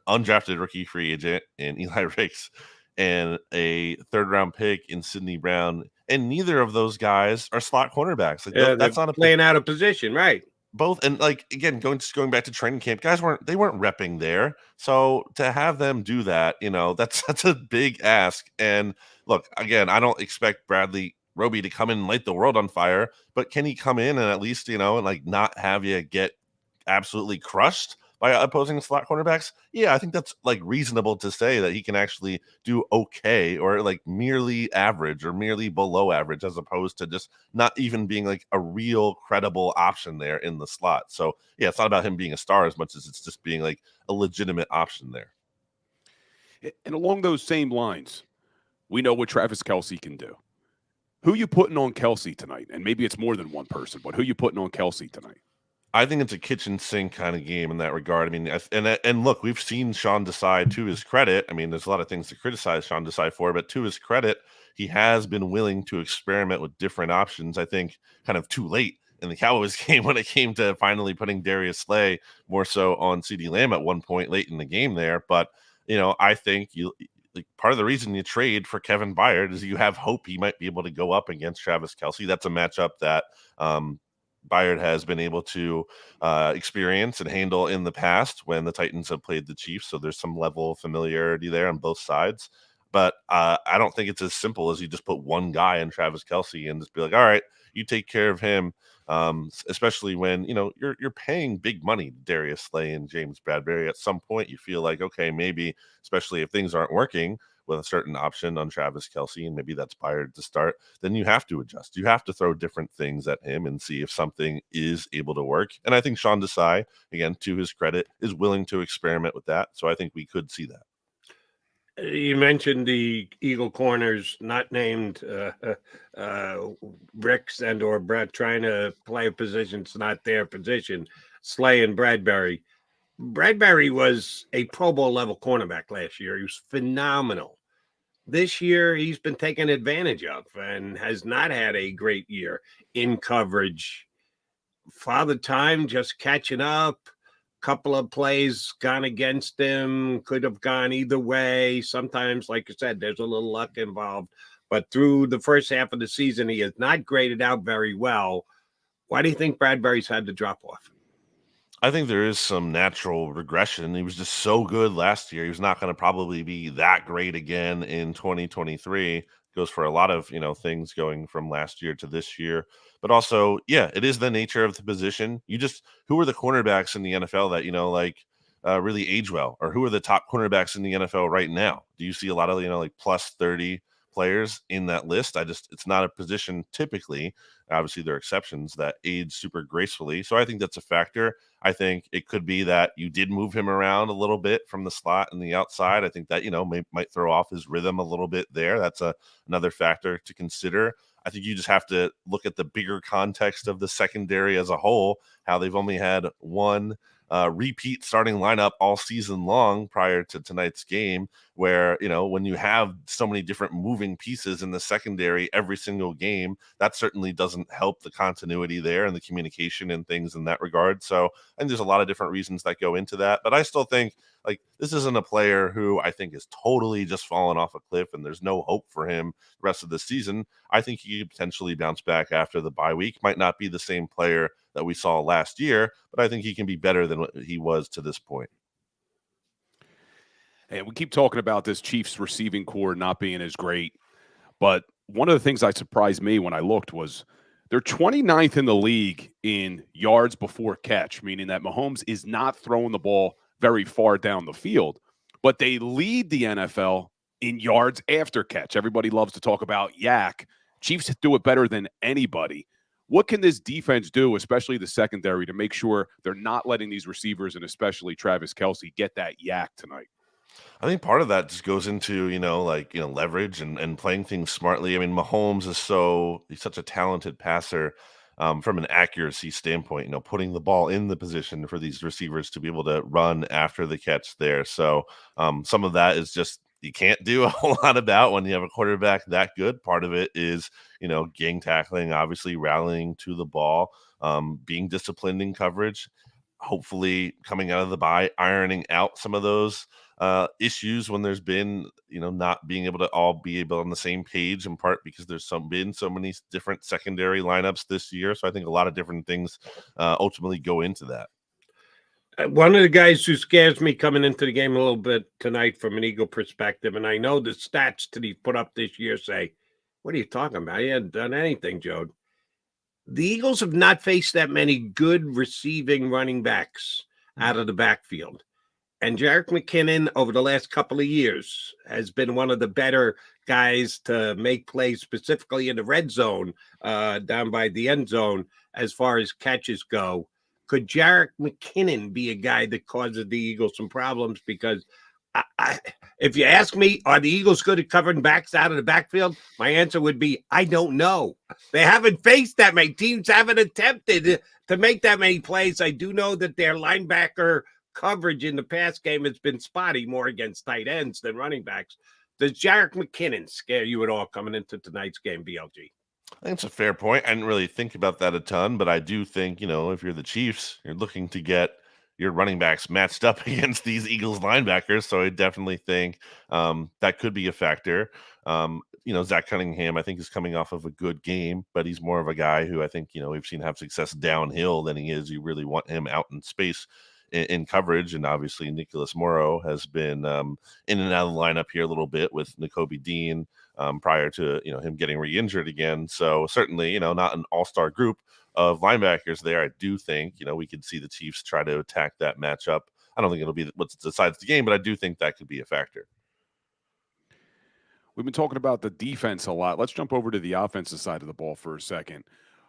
undrafted rookie free agent in Eli Ricks and a 3rd round pick in Sidney Brown. And neither of those guys are slot cornerbacks. That's not playing out of position, right? Both, and again, going back to training camp, guys weren't repping there. So to have them do that, that's a big ask. And look, again, I don't expect Bradley Roby to come in and light the world on fire, but can he come in and at least, and not have you get absolutely crushed by opposing slot cornerbacks? Yeah, I think that's reasonable to say that he can actually do okay or merely average or merely below average, as opposed to just not even being a real credible option there in the slot. So yeah, it's not about him being a star as much as it's just being a legitimate option there. And along those same lines, we know what Travis Kelce can do. Who you putting on Kelce tonight? And maybe it's more than one person, but who you putting on Kelce tonight? I think it's a kitchen sink kind of game in that regard. I mean, and look, we've seen Sean Desai, to his credit. I mean, there's a lot of things to criticize Sean Desai for, but to his credit, he has been willing to experiment with different options. I think kind of too late in the Cowboys game when it came to finally putting Darius Slay more so on CeeDee Lamb at one point late in the game there. But, I think part of the reason you trade for Kevin Byard is you have hope he might be able to go up against Travis Kelce. That's a matchup that Byard has been able to experience and handle in the past when the Titans have played the Chiefs. So there's some level of familiarity there on both sides. But I don't think it's as simple as you just put one guy in Travis Kelce and just be like, all right, you take care of him. Especially when, you're paying big money to Darius Slay and James Bradberry. At some point, you feel like, okay, maybe, especially if things aren't working with a certain option on Travis Kelce, and maybe that's Byard to start, then you have to adjust. You have to throw different things at him and see if something is able to work. And I think Sean Desai, again, to his credit, is willing to experiment with that. So I think we could see that. You mentioned the Eagle corners not named Ricks and or Brett trying to play a position. It's not their position. Slay and Bradberry. Bradberry was a Pro Bowl level cornerback last year. He was phenomenal. This year, he's been taken advantage of and has not had a great year in coverage. Father Time just catching up. Couple of plays gone against him, could have gone either way. Sometimes, like I said, there's a little luck involved. But through the first half of the season, he has not graded out very well. Why do you think Bradberry's had to drop off? I think there is some natural regression. He was just so good last year. He was not going to probably be that great again in 2023. Goes for a lot of, things going from last year to this year. But also, yeah, it is the nature of the position. Who are the cornerbacks in the NFL that, really age well? Or who are the top cornerbacks in the NFL right now? Do you see a lot of, plus 30 players in that list? It's not a position typically. Obviously, there are exceptions that age super gracefully. So I think that's a factor. I think it could be that you did move him around a little bit from the slot and the outside. I think that, might throw off his rhythm a little bit there. That's another factor to consider. I think you just have to look at the bigger context of the secondary as a whole, how they've only had one repeat starting lineup all season long prior to tonight's game, where, when you have so many different moving pieces in the secondary every single game, that certainly doesn't help the continuity there and the communication and things in that regard. So I think there's a lot of different reasons that go into that, but I still think this isn't a player who I think is totally just fallen off a cliff and there's no hope for him the rest of the season. I think he could potentially bounce back after the bye week. Might not be the same player that we saw last year, but I think he can be better than what he was to this point. And we keep talking about this Chiefs receiving core not being as great, but one of the things that surprised me when I looked was they're 29th in the league in yards before catch, meaning that Mahomes is not throwing the ball very far down the field, but they lead the NFL in yards after catch. Everybody loves to talk about yak. Chiefs do it better than anybody. What can this defense do, especially the secondary, to make sure they're not letting these receivers and especially Travis Kelce get that yak tonight? I think part of that just goes into, leverage and playing things smartly. I mean, Mahomes he's such a talented passer from an accuracy standpoint, putting the ball in the position for these receivers to be able to run after the catch there. So some of that is just you can't do a whole lot about when you have a quarterback that good. Part of it is, gang tackling, obviously rallying to the ball, being disciplined in coverage, hopefully coming out of the bye, ironing out some of those issues when there's been, not being able to all be able on the same page, in part because there's been so many different secondary lineups this year. So I think a lot of different things ultimately go into that. One of the guys who scares me coming into the game a little bit tonight from an Eagle perspective, and I know the stats that he put up this year say, what are you talking about? He hadn't done anything, Joe. The Eagles have not faced that many good receiving running backs out of the backfield. And Jerick McKinnon over the last couple of years has been one of the better guys to make plays, specifically in the red zone, down by the end zone, as far as catches go. Could Jerick McKinnon be a guy that causes the Eagles some problems? Because If you ask me, are the Eagles good at covering backs out of the backfield? My answer would be, I don't know. They haven't faced that many teams, haven't attempted to make that many plays. I do know that their linebacker coverage in the pass game has been spotty more against tight ends than running backs. Does Jerick McKinnon scare you at all coming into tonight's game, BLG? I think it's a fair point. I didn't really think about that a ton, but I do think, if you're the Chiefs, you're looking to get your running backs matched up against these Eagles linebackers. So I definitely think that could be a factor. Zach Cunningham, I think, is coming off of a good game, but he's more of a guy who I think, we've seen have success downhill than he is. You really want him out in space in coverage. And obviously Nicholas Morrow has been in and out of the lineup here a little bit with Nakobe Dean prior to, him getting re-injured again. So certainly, not an all-star group of linebackers there. I do think, we could see the Chiefs try to attack that matchup. I don't think it'll be what decides the game, but I do think that could be a factor. We've been talking about the defense a lot. Let's jump over to the offensive side of the ball for a second.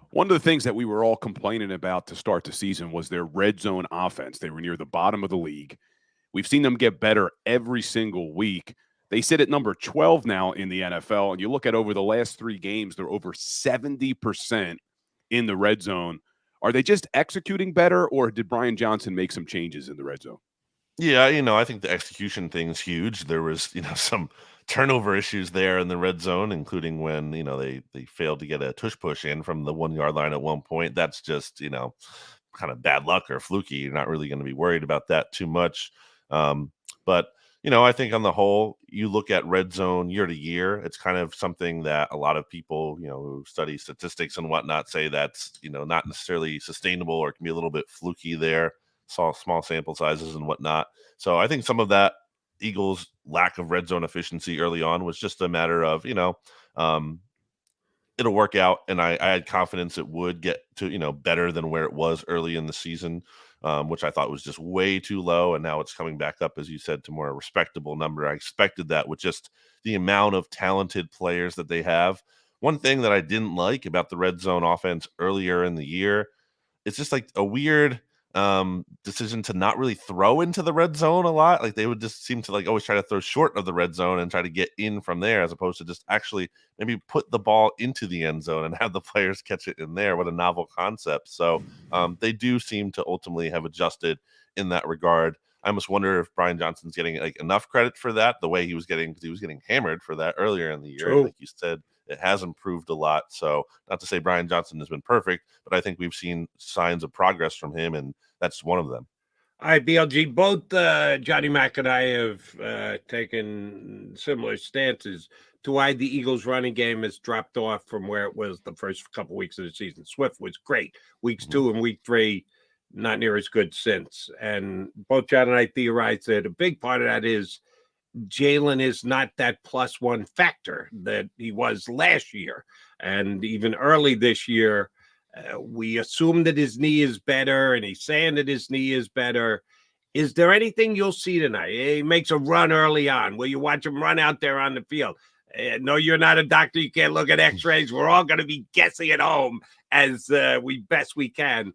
One of the things that we were all complaining about to start the season was their red zone offense. They were near the bottom of the league. We've seen them get better every single week. They sit at number 12 now in the NFL, and you look at over the last 3 games, they're over 70% in the red zone. Are they just executing better, or did Brian Johnson make some changes in the red zone? Yeah, I think the execution thing's huge. There was, some turnover issues there in the red zone, including when, they failed to get a tush push in from the 1-yard line at one point. That's just, kind of bad luck or fluky. You're not really going to be worried about that too much. But I think on the whole, you look at red zone year to year, it's kind of something that a lot of people, who study statistics and whatnot say that's, not necessarily sustainable or can be a little bit fluky there. Small sample sizes and whatnot. So I think some of that Eagles' lack of red zone efficiency early on was just a matter of, it'll work out. And I had confidence it would get to, better than where it was early in the season, which I thought was just way too low. And now it's coming back up, as you said, to more a respectable number. I expected that with just the amount of talented players that they have. One thing that I didn't like about the red zone offense earlier in the year, it's just like a weird decision to not really throw into the red zone a lot. Like they would just seem to always try to throw short of the red zone and try to get in from there, as opposed to just actually maybe put the ball into the end zone and have the players catch it in there. What a novel concept. So they do seem to ultimately have adjusted in that regard. I almost wonder if Brian Johnson's getting enough credit for that, the way he was getting, because he was getting hammered for that earlier in the year. True. Like you said, it has improved a lot. So not to say Brian Johnson has been perfect, but I think we've seen signs of progress from him, and that's one of them. All right, BLG, both Johnny Mac and I have taken similar stances to why the Eagles' running game has dropped off from where it was the first couple weeks of the season. Swift was great. Weeks 2 and week 3, not near as good since. And both John and I theorized that a big part of that is Jaylen is not that +1 factor that he was last year. And even early this year, we assume that his knee is better, and he's saying that his knee is better. Is there anything you'll see tonight? He makes a run early on. Will you watch him run out there on the field? No, you're not a doctor. You can't look at x-rays. We're all going to be guessing at home as we best we can.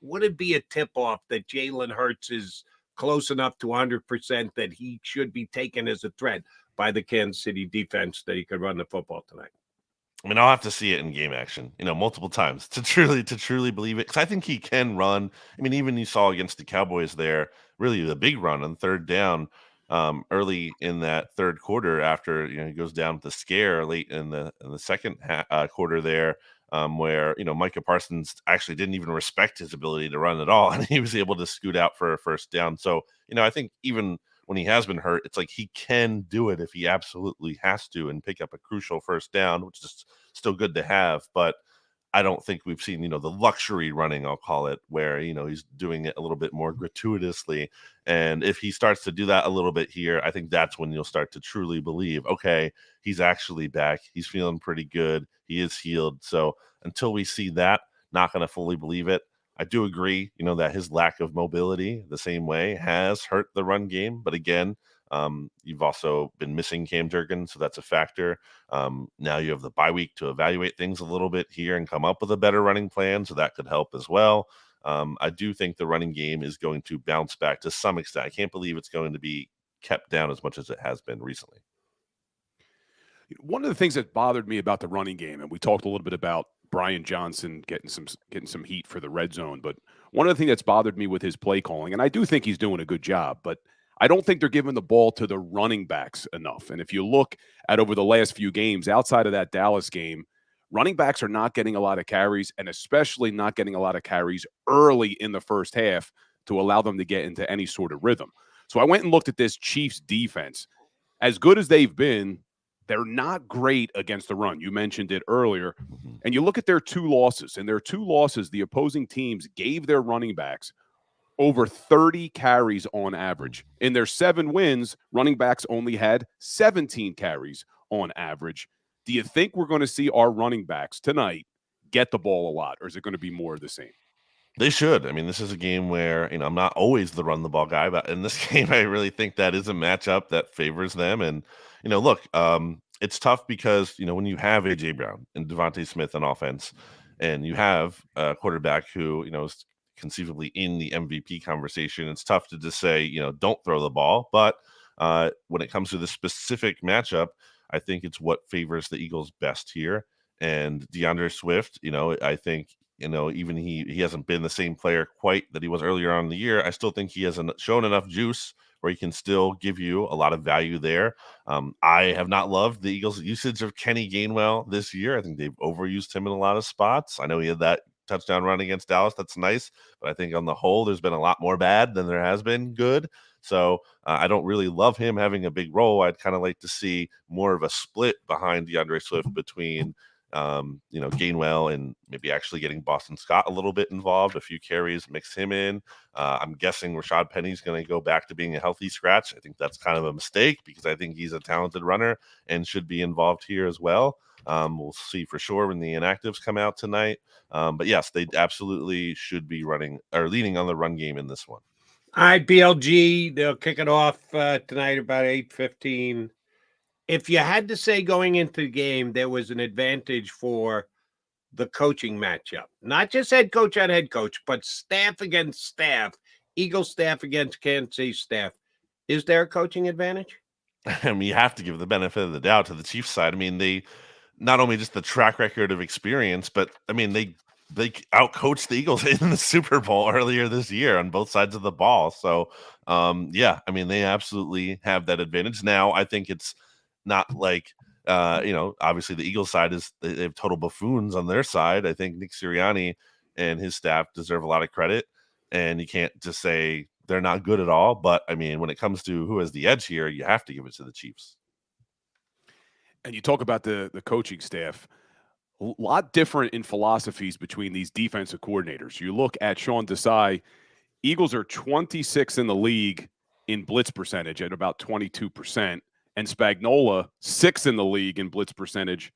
Would it be a tip-off that Jaylen Hurts is close enough to 100% that he should be taken as a threat by the Kansas City defense that he could run the football tonight? I mean, I'll have to see it in game action, multiple times to truly believe it. Because I think he can run. I mean, even you saw against the Cowboys there, really the big run on third down early in that third quarter after, he goes down with the scare late in the second quarter there, where, Micah Parsons actually didn't even respect his ability to run at all. And he was able to scoot out for a first down. So, I think even when he has been hurt, it's like he can do it if he absolutely has to and pick up a crucial first down, which is still good to have. But I don't think we've seen, the luxury running, I'll call it, where, he's doing it a little bit more gratuitously. And if he starts to do that a little bit here, I think that's when you'll start to truly believe, okay, he's actually back. He's feeling pretty good. He is healed. So until we see that, not going to fully believe it. I do agree, that his lack of mobility the same way has hurt the run game. But again, you've also been missing Cam Jurgens, so that's a factor. Now you have the bye week to evaluate things a little bit here and come up with a better running plan, so that could help as well. I do think the running game is going to bounce back to some extent. I can't believe it's going to be kept down as much as it has been recently. One of the things that bothered me about the running game, and we talked a little bit about Brian Johnson getting some heat for the red zone, but one of the things that's bothered me with his play calling, and I do think he's doing a good job, but I don't think they're giving the ball to the running backs enough. And if you look at over the last few games, outside of that Dallas game, running backs are not getting a lot of carries, and especially not getting a lot of carries early in the first half to allow them to get into any sort of rhythm. So I went and looked at this Chiefs defense. As good as they've been, they're not great against the run. You mentioned it earlier. And you look at their 2 losses. In their 2 losses, the opposing teams gave their running backs over 30 carries on average. In their 7 wins, running backs only had 17 carries on average. Do you think we're going to see our running backs tonight get the ball a lot, or is it going to be more of the same? They should. I mean, this is a game where, I'm not always the run the ball guy, but in this game, I really think that is a matchup that favors them. And, look, it's tough because, when you have A.J. Brown and Devontae Smith on offense, and you have a quarterback who, is conceivably in the MVP conversation, it's tough to just say, don't throw the ball. But when it comes to this specific matchup, I think it's what favors the Eagles best here. And DeAndre Swift, I think, even he hasn't been the same player quite that he was earlier on in the year. I still think he hasn't shown enough juice where he can still give you a lot of value there. I have not loved the Eagles' usage of Kenny Gainwell this year. I think they've overused him in a lot of spots. I know he had that touchdown run against Dallas. That's nice. But I think on the whole, there's been a lot more bad than there has been good. So I don't really love him having a big role. I'd kind of like to see more of a split behind DeAndre Swift between Gainwell and maybe actually getting Boston Scott a little bit involved, a few carries, mix him in. I'm guessing Rashad Penny's going to go back to being a healthy scratch. I think that's kind of a mistake because I think he's a talented runner and should be involved here as well. We'll see for sure when the inactives come out tonight. But yes, they absolutely should be leaning on the run game in this one. All right, BLG, they'll kick it off tonight about 8:15. If you had to say going into the game, there was an advantage for the coaching matchup, not just head coach on head coach, but staff against staff, Eagles staff against Kansas City staff. Is there a coaching advantage? I mean, you have to give the benefit of the doubt to the Chiefs side. I mean, they not only just the track record of experience, but I mean, they outcoached the Eagles in the Super Bowl earlier this year on both sides of the ball. So, yeah, I mean, they absolutely have that advantage. Now, I think it's not like, obviously the Eagles side they have total buffoons on their side. I think Nick Sirianni and his staff deserve a lot of credit, and you can't just say they're not good at all. But I mean, when it comes to who has the edge here, you have to give it to the Chiefs. And you talk about the coaching staff, a lot different in philosophies between these defensive coordinators. You look at Sean Desai, Eagles are 26 in the league in blitz percentage at about 22%. And Spagnuolo, 6th in the league in blitz percentage,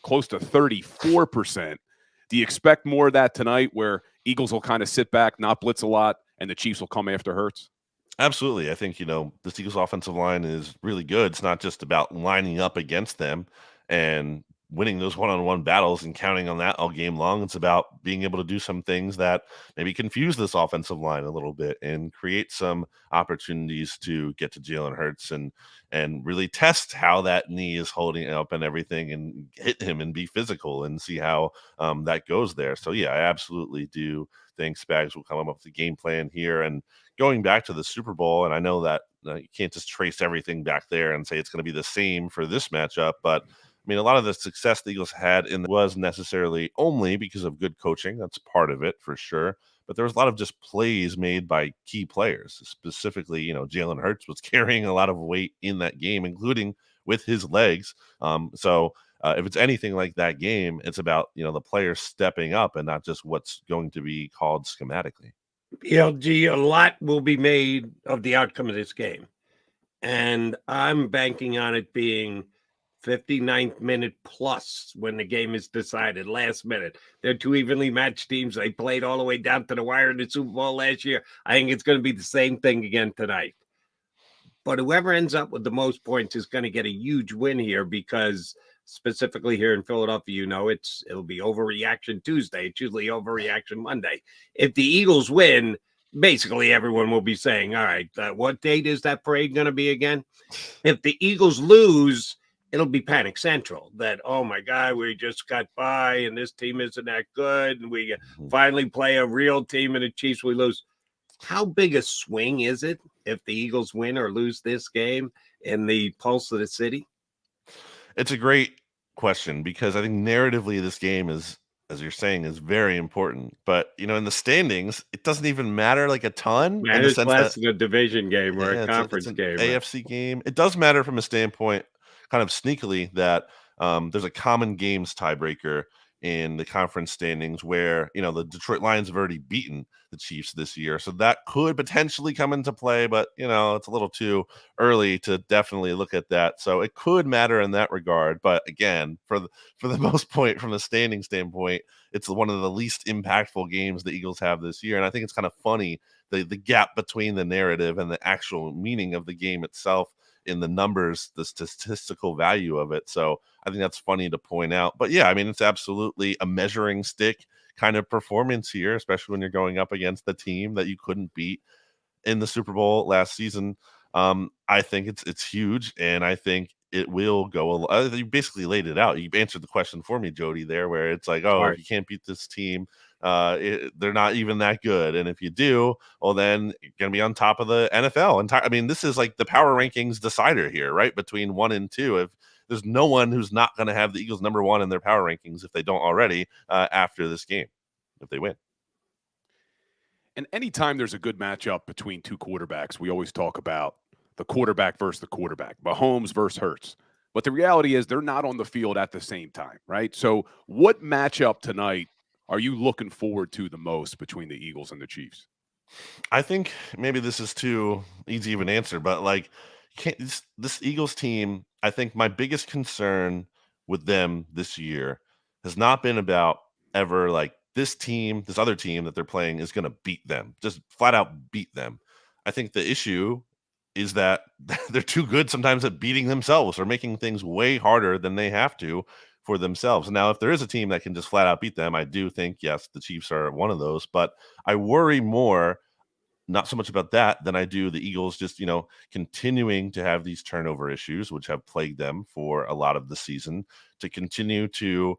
close to 34%. Do you expect more of that tonight where Eagles will kind of sit back, not blitz a lot, and the Chiefs will come after Hurts? Absolutely. I think, the Eagles offensive line is really good. It's not just about lining up against them and winning those one-on-one battles and counting on that all game long. It's about being able to do some things that maybe confuse this offensive line a little bit and create some opportunities to get to Jaylen Hurts and really test how that knee is holding up and everything, and hit him and be physical and see how that goes there. So yeah, I absolutely do think Spags will come up with a game plan here. And going back to the Super Bowl, and I know that you can't just trace everything back there and say it's going to be the same for this matchup, but I mean, a lot of the success the Eagles had was necessarily only because of good coaching. That's part of it for sure. But there was a lot of just plays made by key players. Specifically, Jaylen Hurts was carrying a lot of weight in that game, including with his legs. So if it's anything like that game, it's about, the players stepping up and not just what's going to be called schematically. BLG, a lot will be made of the outcome of this game. And I'm banking on it being 59th minute plus when the game is decided, last minute. They're 2 evenly matched teams. They played all the way down to the wire in the Super Bowl last year. I think it's going to be the same thing again tonight. But whoever ends up with the most points is going to get a huge win here, because specifically here in Philadelphia, it'll be overreaction Tuesday. It's usually overreaction Monday. If the Eagles win, basically everyone will be saying, all right, what date is that parade going to be again? If the Eagles lose, it'll be panic central that, oh my God, we just got by and this team isn't that good. And we finally play a real team and the Chiefs, we lose. How big a swing is it if the Eagles win or lose this game in the pulse of the city? It's a great question because I think narratively this game is, as you're saying, is very important. But, in the standings, it doesn't even matter like a ton. Man, in the it's sense less that than a division game or a conference it's an game. AFC game. It does matter from a standpoint, kind of sneakily, that there's a common games tiebreaker in the conference standings where, the Detroit Lions have already beaten the Chiefs this year. So that could potentially come into play, but, it's a little too early to definitely look at that. So it could matter in that regard. But again, for the most point, from the standing standpoint, it's one of the least impactful games the Eagles have this year. And I think it's kind of funny, the gap between the narrative and the actual meaning of the game itself in the numbers, the statistical value of it. So I think that's funny to point out. But yeah, I mean, it's absolutely a measuring stick kind of performance here, especially when you're going up against the team that you couldn't beat in the Super Bowl last season. I think it's huge, and I think it will go. You basically laid it out. You answered the question for me, Jody, there, where it's like, oh, if you can't beat this team, they're not even that good. And if you do, well, then you're going to be on top of the NFL. I mean, this is like the power rankings decider here, right? Between 1 and 2. If there's no one who's not going to have the Eagles number 1 in their power rankings, if they don't already, after this game, if they win. And anytime there's a good matchup between two quarterbacks, we always talk about the quarterback versus the quarterback, Mahomes versus Hurts. But the reality is they're not on the field at the same time, right? So what matchup tonight are you looking forward to the most between the Eagles and the Chiefs? I think maybe this is too easy of an answer, but like this Eagles team, I think my biggest concern with them this year has not been about ever like this other team that they're playing is going to beat them, just flat out beat them. I think the issue is that they're too good sometimes at beating themselves or making things way harder than they have to for themselves. Now, if there is a team that can just flat out beat them, I do think, yes, the Chiefs are one of those, but I worry more not so much about that than I do the Eagles just, continuing to have these turnover issues, which have plagued them for a lot of the season, to continue to,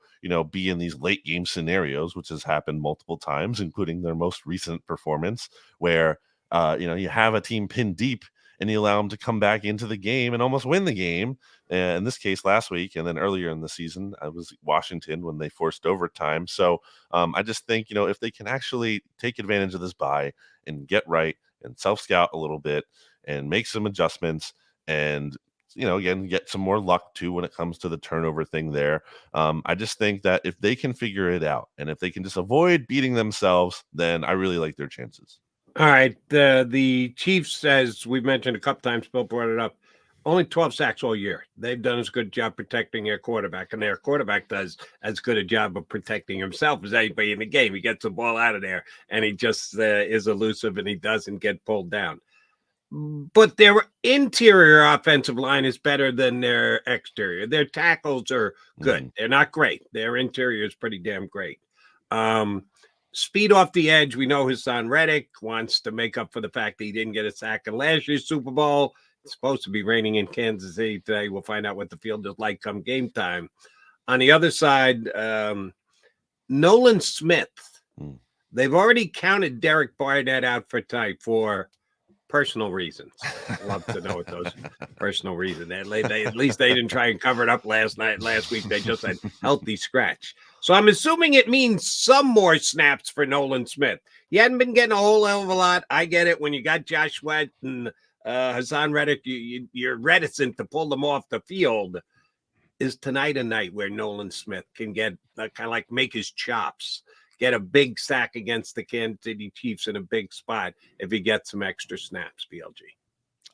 be in these late game scenarios, which has happened multiple times, including their most recent performance where, you have a team pinned deep and you allow them to come back into the game and almost win the game. In this case, last week, and then earlier in the season, I was Washington when they forced overtime. So I just think, if they can actually take advantage of this bye and get right and self-scout a little bit and make some adjustments and, again, get some more luck too when it comes to the turnover thing there. I just think that if they can figure it out and if they can just avoid beating themselves, then I really like their chances. All right. The Chiefs, as we mentioned a couple times, Bill brought it up, only 12 sacks all year. They've done as good a job protecting their quarterback, and their quarterback does as good a job of protecting himself as anybody in the game. He gets the ball out of there, and he just is elusive, and he doesn't get pulled down. But their interior offensive line is better than their exterior. Their tackles are good. They're not great. Their interior is pretty damn great. Speed off the edge. We know his son Reddick wants to make up for the fact that he didn't get a sack in last year's Super Bowl. It's supposed to be raining in Kansas City today. We'll find out what the field is like come game time. On the other side, Nolan Smith. They've already counted Derek Barnett out for tonight for personal reasons. I'd love to know what those personal reasons. At least they didn't try and cover it up last week. They just had healthy scratch. So I'm assuming it means some more snaps for Nolan Smith. He hadn't been getting a whole hell of a lot. I get it. When you got Josh Sweat and Hassan Reddick, you're reticent to pull them off the field. Is tonight a night where Nolan Smith can get kind of like make his chops, get a big sack against the Kansas City Chiefs in a big spot if he gets some extra snaps, BLG?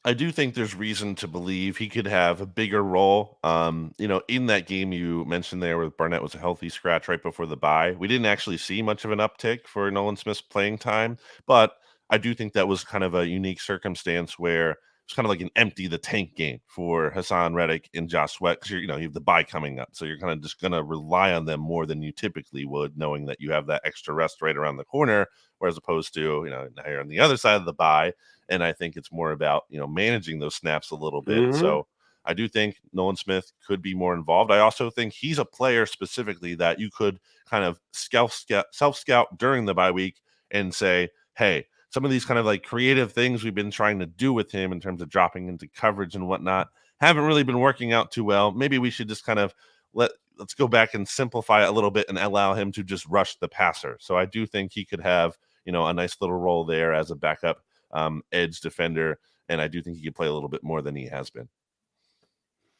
I do think there's reason to believe he could have a bigger role. In that game you mentioned there where Barnett was a healthy scratch right before the bye, we didn't actually see much of an uptick for Nolan Smith's playing time, but I do think that was kind of a unique circumstance where it's kind of like an empty the tank game for Hassan Reddick and Josh Sweat because you have the bye coming up, so you're kind of just going to rely on them more than you typically would, knowing that you have that extra rest right around the corner whereas opposed to, now you're on the other side of the bye. And I think it's more about, managing those snaps a little bit. Mm-hmm. So I do think Nolan Smith could be more involved. I also think he's a player specifically that you could kind of self-scout during the bye week and say, hey, some of these kind of like creative things we've been trying to do with him in terms of dropping into coverage and whatnot haven't really been working out too well. Maybe we should just kind of let's go back and simplify it a little bit and allow him to just rush the passer. So I do think he could have, a nice little role there as a backup edge defender. And I do think he could play a little bit more than he has been.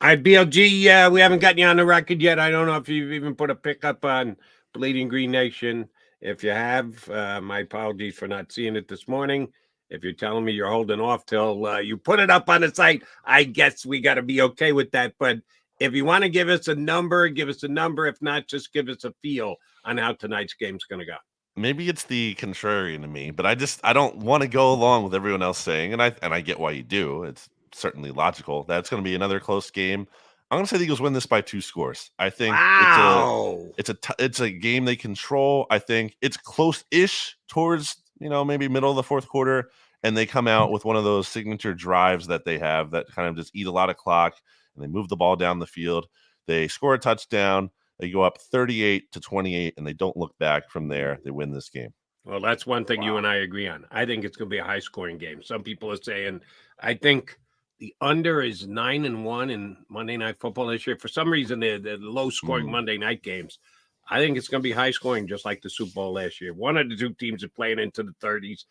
All right, BLG, we haven't gotten you on the record yet. I don't know if you've even put a pickup on Bleeding Green Nation. If you have, my apologies for not seeing it this morning. If you're telling me you're holding off till you put it up on the site, I guess we got to be okay with that. But if you want to give us a number, give us a number. If not, just give us a feel on how tonight's game's going to go. Maybe it's the contrarian to me, but I don't want to go along with everyone else saying, and I get why you do. It's certainly logical that it's going to be another close game. I'm going to say the Eagles win this by 2 scores. I think it's a game they control. I think it's close-ish towards, maybe middle of the fourth quarter, and they come out with one of those signature drives that they have that kind of just eat a lot of clock, and they move the ball down the field. They score a touchdown. They go up 38-28, and they don't look back from there. They win this game. Well, that's one thing you and I agree on. I think it's going to be a high-scoring game. Some people are saying, I think the under is 9-1 in Monday Night Football this year. For some reason, they're low-scoring Monday night games. I think it's going to be high-scoring, just like the Super Bowl last year. One of the two teams are playing into the 30s,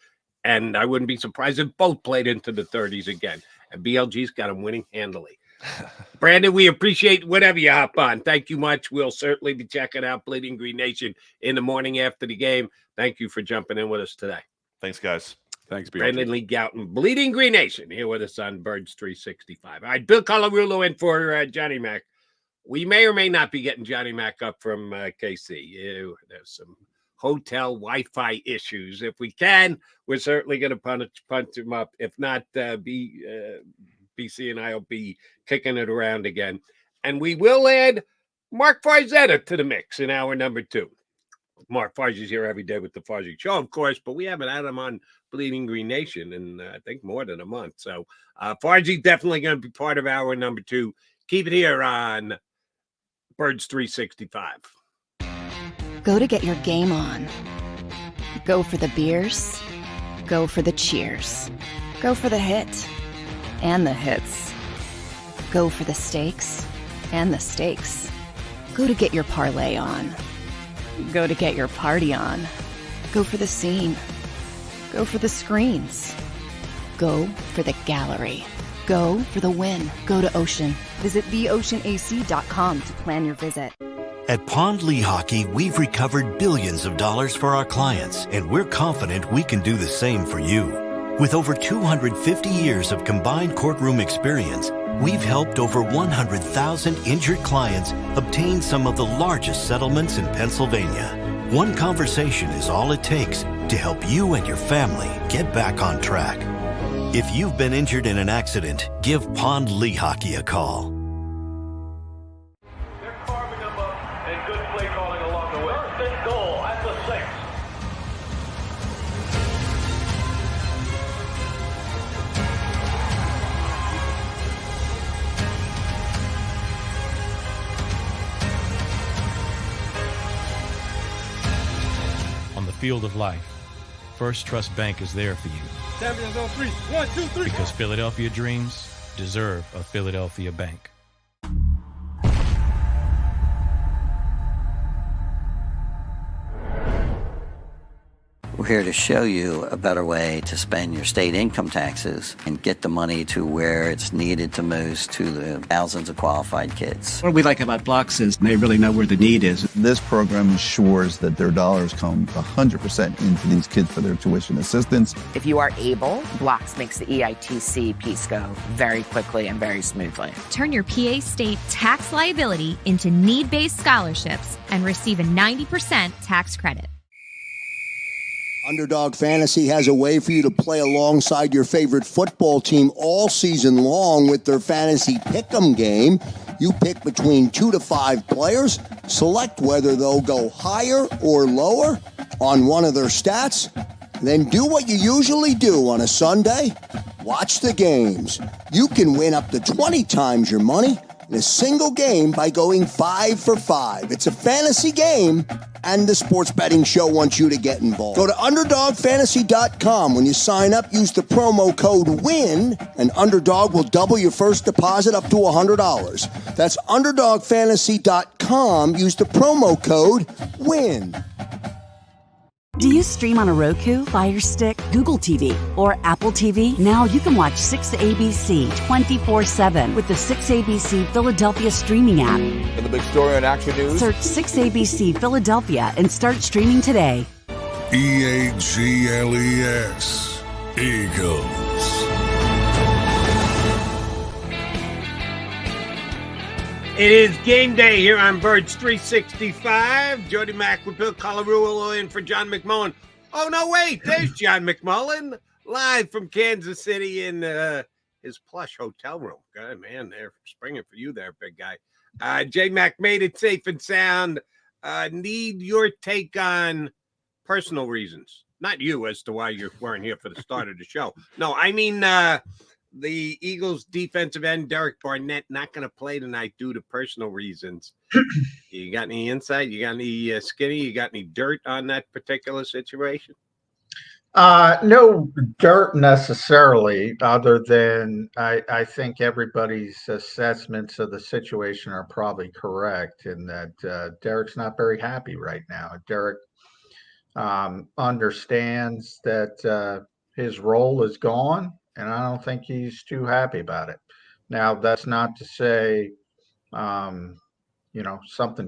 and I wouldn't be surprised if both played into the 30s again. And BLG's got them winning handily. Brandon, we appreciate whatever you hop on. Thank you much. We'll certainly be checking out Bleeding Green Nation in the morning after the game. Thank you for jumping in with us today. Thanks, guys. Thanks, BLG. Brandon Lee Gouton, Bleeding Green Nation, here with us on Birds 365. All right, Bill Colarulo in for Johnny Mac. We may or may not be getting Johnny Mac up from KC. There's some hotel Wi-Fi issues. If we can, we're certainly going to punch him up. If not, BC and I will be kicking it around again. And we will add Mark Farzetta to the mix in hour number 2. Mark Farzi's here every day with the Farzi Show, of course, but we haven't had him on Bleeding Green Nation in, I think, more than a month. So Farzi definitely going to be part of hour number 2. Keep it here on Birds 365. Go to get your game on. Go for the beers. Go for the cheers. Go for the hit and the hits. Go for the stakes and the stakes. Go to get your parlay on. Go to get your party on. Go for the scene. Go for the screens. Go for the gallery. Go for the win. Go to Ocean. Visit theoceanac.com to plan your visit. At Pond Lehocky, we've recovered billions of dollars for our clients, and we're confident we can do the same for you. With over 250 years of combined courtroom experience, we've helped over 100,000 injured clients obtain some of the largest settlements in Pennsylvania. One conversation is all it takes to help you and your family get back on track. If you've been injured in an accident, give Pond Lehocky a call. They're carving them up, and good play calling along the way. First and goal at the 6. On the field of life, First Trust Bank is there for you. Champions on 3. 1, 2, 3. Because Philadelphia dreams deserve a Philadelphia bank. We're here to show you a better way to spend your state income taxes and get the money to where it's needed to most to the thousands of qualified kids. What we like about Blocks is they really know where the need is. This program ensures that their dollars come 100% into these kids for their tuition assistance. If you are able, Blocks makes the EITC piece go very quickly and very smoothly. Turn your PA State tax liability into need-based scholarships and receive a 90% tax credit. Underdog Fantasy has a way for you to play alongside your favorite football team all season long with their fantasy pick'em game. You pick between 2 to 5 players, select whether they'll go higher or lower on one of their stats, Then do what you usually do on a Sunday. Watch the games. You can win up to 20 times your money in a single game by going 5 for 5. It's a fantasy game, and the Sports Betting Show wants you to get involved. Go to UnderdogFantasy.com. When you sign up, use the promo code WIN, and Underdog will double your first deposit up to $100. That's UnderdogFantasy.com. Use the promo code WIN. Do you stream on a Roku, Fire Stick, Google TV, or Apple TV? Now you can watch 6ABC 24/7 with the 6ABC Philadelphia streaming app. And the big story on Action News. Search 6ABC Philadelphia and start streaming today. EAGLES, Eagles. It is game day here on Birds 365. Jody Mack with Bill Colarulo in for John McMullen. Oh, no, wait. There's John McMullen live from Kansas City in his plush hotel room. God, man, they're springing for you there, big guy. J-Mac made it safe and sound. Need your take on personal reasons. Not you as to why you weren't here for the start of the show. No, I mean the Eagles defensive end, Derek Barnett, not going to play tonight due to personal reasons. You got any insight? You got any skinny? You got any dirt on that particular situation? No dirt necessarily, other than I think everybody's assessments of the situation are probably correct in that Derek's not very happy right now. Derek understands that his role is gone, and I don't think he's too happy about it. Now, that's not to say, something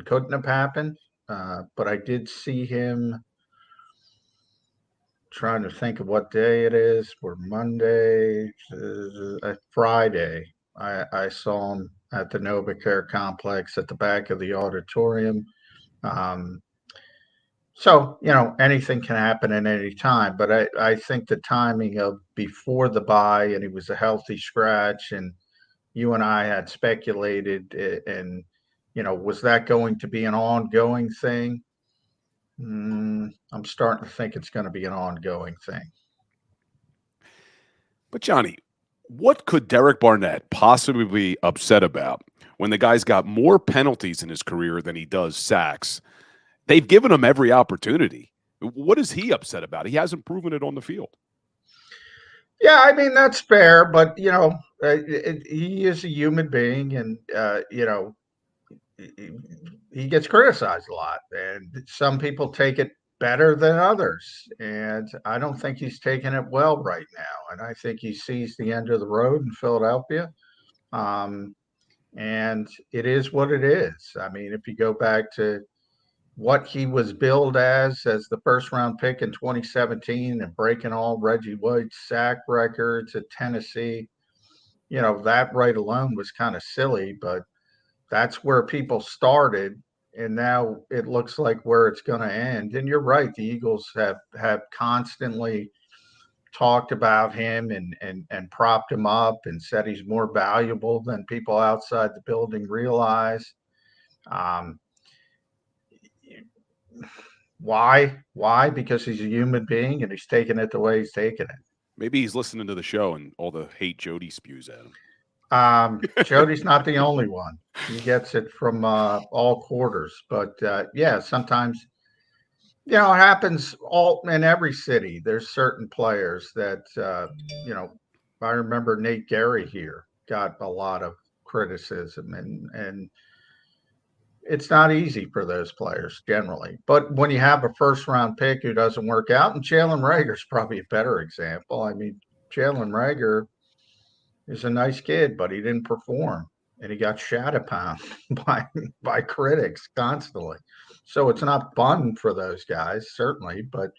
couldn't have happened, but I did see him. Trying to think of what day it is. We're Monday, Friday. I saw him at the NovaCare complex at the back of the auditorium. So, anything can happen at any time, but I think the timing of before the bye, and he was a healthy scratch, and you and I had speculated, and, was that going to be an ongoing thing? I'm starting to think it's going to be an ongoing thing. But, Johnny, what could Derek Barnett possibly be upset about when the guy's got more penalties in his career than he does sacks? They've given him every opportunity. What is he upset about? He hasn't proven it on the field. Yeah, I mean, that's fair, but, he is a human being, and, he gets criticized a lot, and some people take it better than others, and I don't think he's taking it well right now, and I think he sees the end of the road in Philadelphia, and it is what it is. I mean, if you go back to what he was billed as the first-round pick in 2017 and breaking all Reggie White's sack records at Tennessee, that right alone was kind of silly, but that's where people started, and now it looks like where it's going to end. And you're right, the Eagles have constantly talked about him and propped him up and said he's more valuable than people outside the building realize. Why? Because he's a human being and he's taking it the way he's taking it. Maybe he's listening to the show and all the hate Jody spews at him. Jody's not the only one. He gets it from all quarters. But sometimes, it happens all in every city. There's certain players that, I remember Nate Gary here got a lot of criticism, and it's not easy for those players generally. But when you have a first-round pick who doesn't work out, and Jalen Reagor's probably a better example. I mean, Jalen Reagor is a nice kid, but he didn't perform, and he got shat upon by critics constantly. So it's not fun for those guys, certainly, but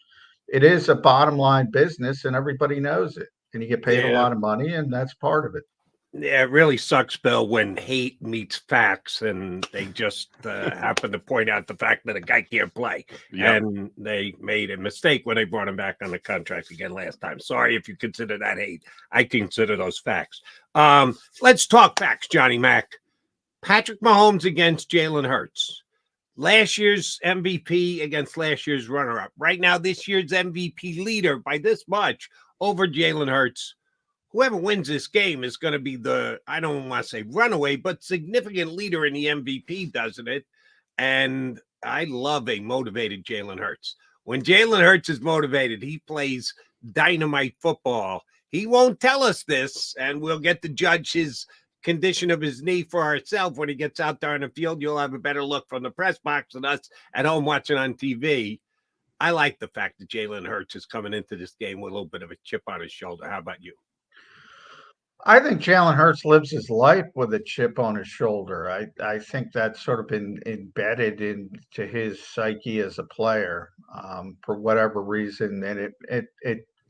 it is a bottom line business, and everybody knows it. And you get paid a lot of money, and that's part of it. Yeah, it really sucks, Bill, when hate meets facts, and they just happen to point out the fact that a guy can't play. Yep. And they made a mistake when they brought him back on the contract again last time. Sorry if you consider that hate. I consider those facts. Let's talk facts, Johnny Mack. Patrick Mahomes against Jaylen Hurts. last year's MVP against last year's runner-up. Right now, this year's MVP leader by this much over Jaylen Hurts. Whoever wins this game is going to be the, I don't want to say runaway, but significant leader in the MVP, doesn't it? And I love a motivated Jaylen Hurts. When Jaylen Hurts is motivated, he plays dynamite football. He won't tell us this, and we'll get to judge his condition of his knee for ourselves when he gets out there on the field. You'll have a better look from the press box than us at home watching on TV. I like the fact that Jaylen Hurts is coming into this game with a little bit of a chip on his shoulder. How about you? I think Jaylen Hurts lives his life with a chip on his shoulder. I think that's sort of been embedded into his psyche as a player for whatever reason, and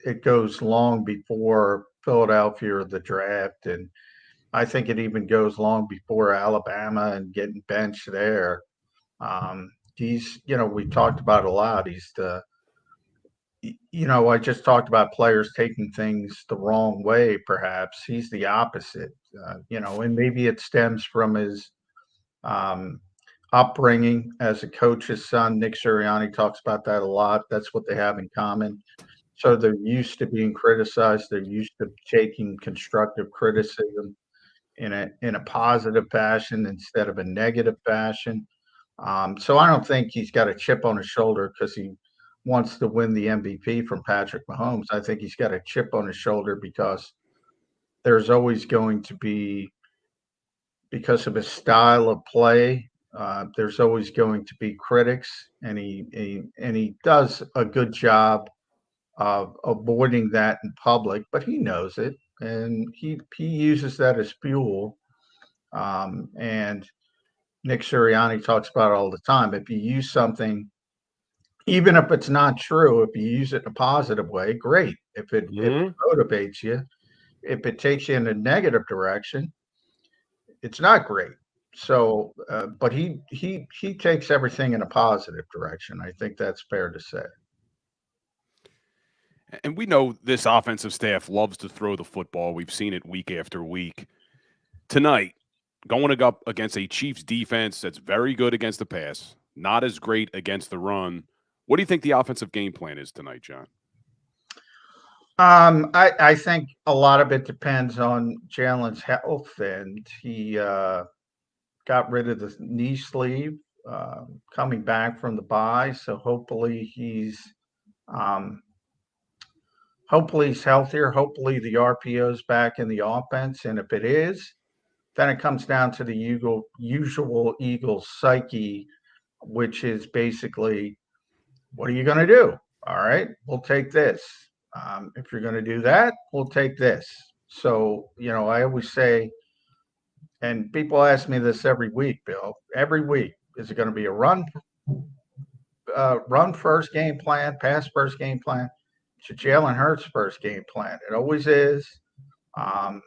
it goes long before Philadelphia or the draft, and I think it even goes long before Alabama and getting benched there. He's, we talked about a lot. He's the I just talked about players taking things the wrong way, perhaps. He's the opposite, and maybe it stems from his upbringing as a coach's son. Nick Sirianni talks about that a lot. That's what they have in common. So they're used to being criticized. They're used to taking constructive criticism in a positive fashion instead of a negative fashion. So I don't think he's got a chip on his shoulder because he wants to win the MVP from Patrick Mahomes. I think he's got a chip on his shoulder because there's always going to be, because of his style of play, there's always going to be critics, and he does a good job of avoiding that in public, but he knows it, and he uses that as fuel. And Nick Sirianni talks about it all the time. If you use something, even if it's not true, if you use it in a positive way, great. If it motivates you, if it takes you in a negative direction, it's not great. So, but he takes everything in a positive direction. I think that's fair to say. And we know this offensive staff loves to throw the football. We've seen it week after week. Tonight, going up against a Chiefs defense that's very good against the pass, not as great against the run. What do you think the offensive game plan is tonight, John? I think a lot of it depends on Jalen's health, and he got rid of the knee sleeve coming back from the bye, so hopefully he's healthier. Hopefully the RPO's back in the offense, and if it is, then it comes down to the usual Eagles psyche, which is basically, what are you going to do? All right, we'll take this. If you're going to do that, we'll take this. So, I always say, and people ask me this every week, Bill, every week, is it going to be a run first game plan, pass first game plan? It's a Jaylen Hurts first game plan. It always is. And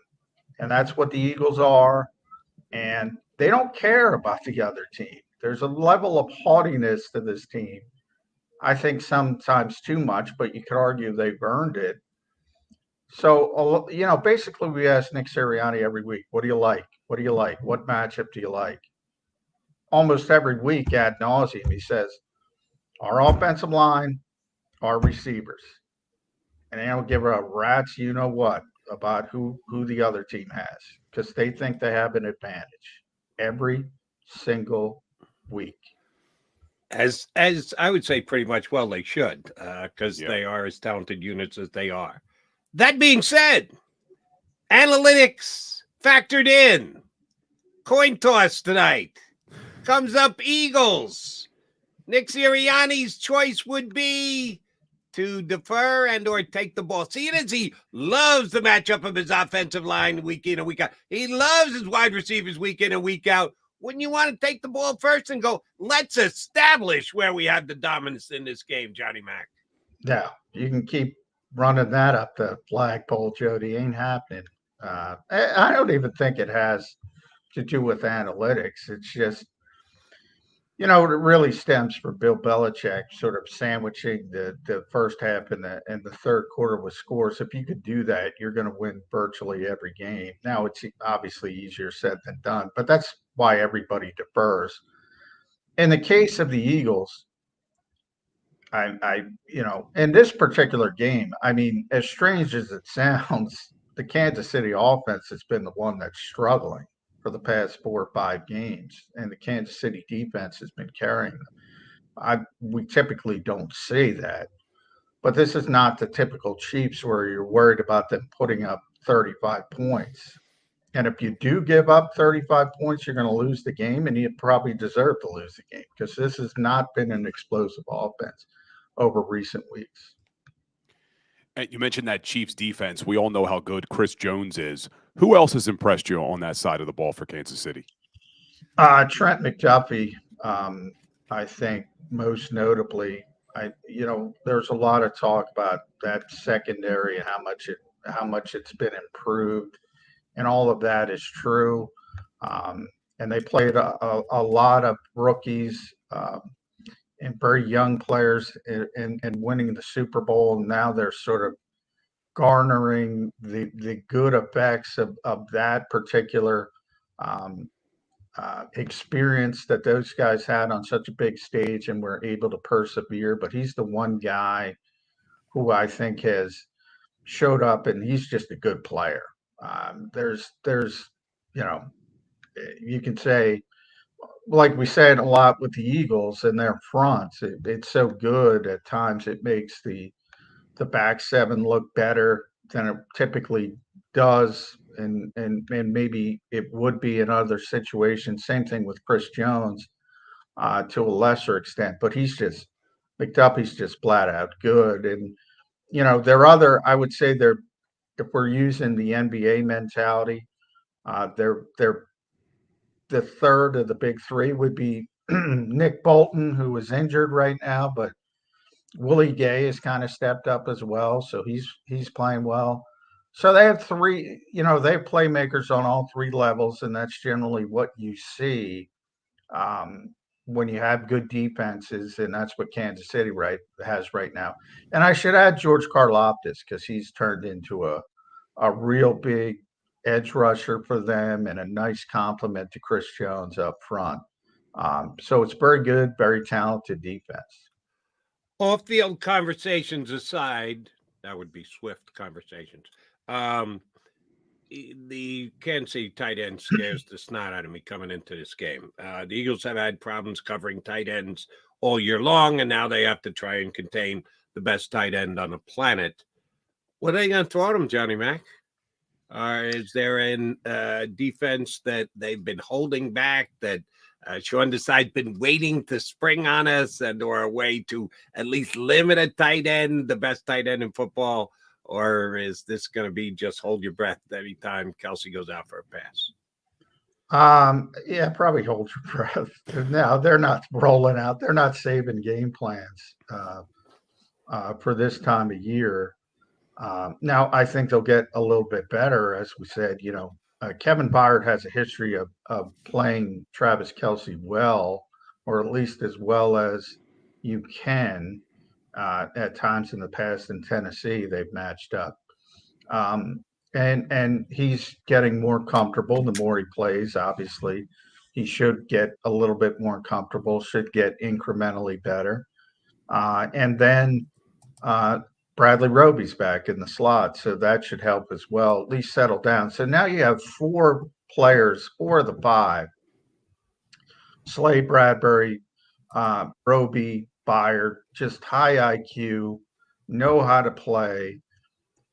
that's what the Eagles are. And they don't care about the other team. There's a level of haughtiness to this team. I think sometimes too much, but you could argue they've earned it. So, basically we ask Nick Sirianni every week, what do you like? What do you like? What matchup do you like? Almost every week ad nauseum, he says, our offensive line, our receivers. And they don't give a rat's you-know-what about who the other team has, because they think they have an advantage every single week. As I would say, pretty much, well, they should, because they are as talented units as they are. That being said, analytics factored in. Coin toss tonight. Comes up Eagles. Nick Sirianni's choice would be to defer and or take the ball. See it as he loves the matchup of his offensive line week in and week out. He loves his wide receivers week in and week out. Wouldn't you want to take the ball first and go, let's establish where we have the dominance in this game, Johnny Mac? Yeah, you can keep running that up the flagpole, Jody. Ain't happening. I don't even think it has to do with analytics. It's just, it really stems from Bill Belichick sort of sandwiching the first half and the third quarter with scores. If you could do that, you're going to win virtually every game. Now, it's obviously easier said than done, but that's why everybody defers. in the case of the Eagles, in this particular game, I mean, as strange as it sounds, the Kansas City offense has been the one that's struggling for the past 4 or 5 games, and the Kansas City defense has been carrying them. We typically don't say that, but this is not the typical Chiefs where you're worried about them putting up 35 points. And if you do give up 35 points, you're going to lose the game, and you probably deserve to lose the game because this has not been an explosive offense over recent weeks. And you mentioned that Chiefs defense. We all know how good Chris Jones is. Who else has impressed you on that side of the ball for Kansas City? Trent McDuffie, I think most notably. There's a lot of talk about that secondary and how much it's been improved, and all of that is true. And they played a lot of rookies and very young players in winning the Super Bowl. And now they're sort of garnering the good effects of that particular experience that those guys had on such a big stage and were able to persevere. But he's the one guy who I think has showed up, and he's just a good player. You can say, like we said a lot with the Eagles and their fronts, it's so good at times it makes the back seven look better than it typically does, and maybe it would be in other situations. Same thing with Chris Jones to a lesser extent, but McDuffie's just flat out good. And I would say if we're using the NBA mentality, they're the third of the big three would be Nick Bolton, who is injured right now, but Willie Gay has kind of stepped up as well, so he's playing well. So they have three, they have playmakers on all 3 levels, and that's generally what you see when you have good defenses, and that's what Kansas City has right now. And I should add George Karlaftis, because he's turned into a real big edge rusher for them and a nice compliment to Chris Jones up front. So it's very good, very talented defense. Off-field conversations aside, that would be swift conversations. The Kansas City tight end scares the snot out of me coming into this game. The Eagles have had problems covering tight ends all year long, and now they have to try and contain the best tight end on the planet. What are they going to throw at them, Johnny Mac? Is there a defense that they've been holding back, that Sean Desai's been waiting to spring on us, or a way to at least limit a tight end, the best tight end in football? Or is this going to be just hold your breath every time Kelce goes out for a pass? Yeah, probably hold your breath. No, they're not rolling out. They're not saving game plans for this time of year. Now, I think they'll get a little bit better. As we said, Kevin Byard has a history of playing Travis Kelce well, or at least as well as you can. At times in the past in Tennessee, they've matched up. And he's getting more comfortable the more he plays. Obviously, he should get a little bit more comfortable, should get incrementally better. And then Bradley Roby's back in the slot, so that should help as well, at least settle down. So now you have 4 players, 4 of the 5, Slade, Bradberry, Roby, Byard, just high IQ, know how to play.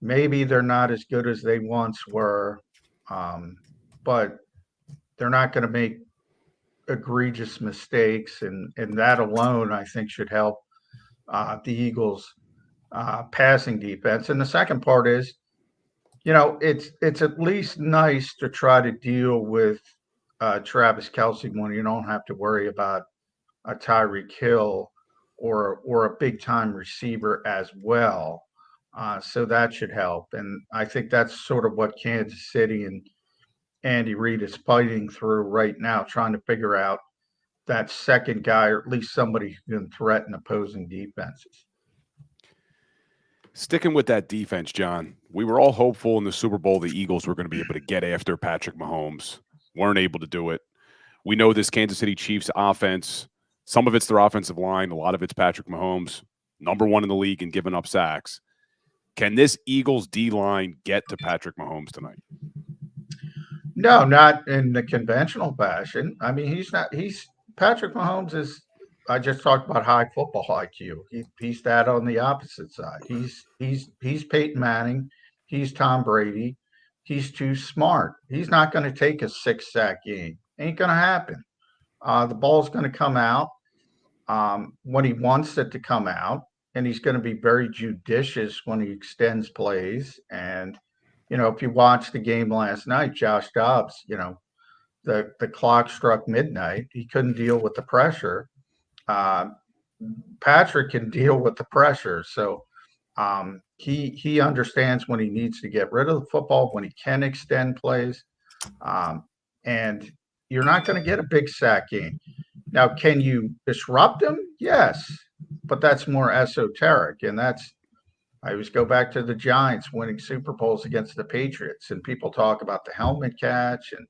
Maybe they're not as good as they once were, but they're not going to make egregious mistakes, and that alone, I think, should help the Eagles' passing defense. And the second part is, it's at least nice to try to deal with Travis Kelce when you don't have to worry about a Tyreek Hill or a big-time receiver as well. So that should help. And I think that's sort of what Kansas City and Andy Reid is fighting through right now, trying to figure out that second guy, or at least somebody who can threaten opposing defenses. Sticking with that defense, John, we were all hopeful in the Super Bowl the Eagles were going to be able to get after Patrick Mahomes. Weren't able to do it. We know this Kansas City Chiefs offense Some of it's their offensive line. A lot of it's Patrick Mahomes, number one in the league in giving up sacks. Can this Eagles D-line get to Patrick Mahomes tonight? No, not in the conventional fashion. I mean, Patrick Mahomes is, I just talked about high football IQ. He's that on the opposite side. He's Peyton Manning. He's Tom Brady. He's too smart. He's not going to take a 6-sack game. Ain't going to happen. The ball's going to come out when he wants it to come out, and he's going to be very judicious when he extends plays. And, you know, if you watch the game last night, Josh Dobbs, you know, the clock struck midnight. He couldn't deal with the pressure. Patrick can deal with the pressure. So he understands when he needs to get rid of the football, when he can extend plays. And you're not going to get a big sack game. Now, can you disrupt him? Yes, but that's more esoteric. And I always go back to the Giants winning Super Bowls against the Patriots, and people talk about the helmet catch and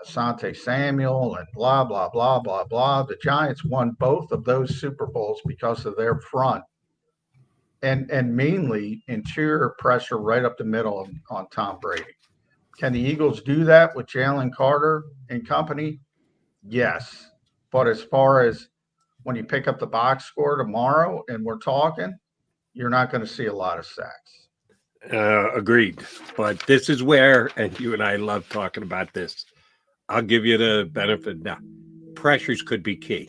Asante Samuel and blah, blah, blah, blah, blah. The Giants won both of those Super Bowls because of their front and mainly interior pressure right up the middle on Tom Brady. Can the Eagles do that with Jalen Carter and company? Yes. But as far as when you pick up the box score tomorrow and we're talking, you're not going to see a lot of sacks. Agreed. But this is where, and you and I love talking about this, I'll give you the benefit now. Pressures could be key.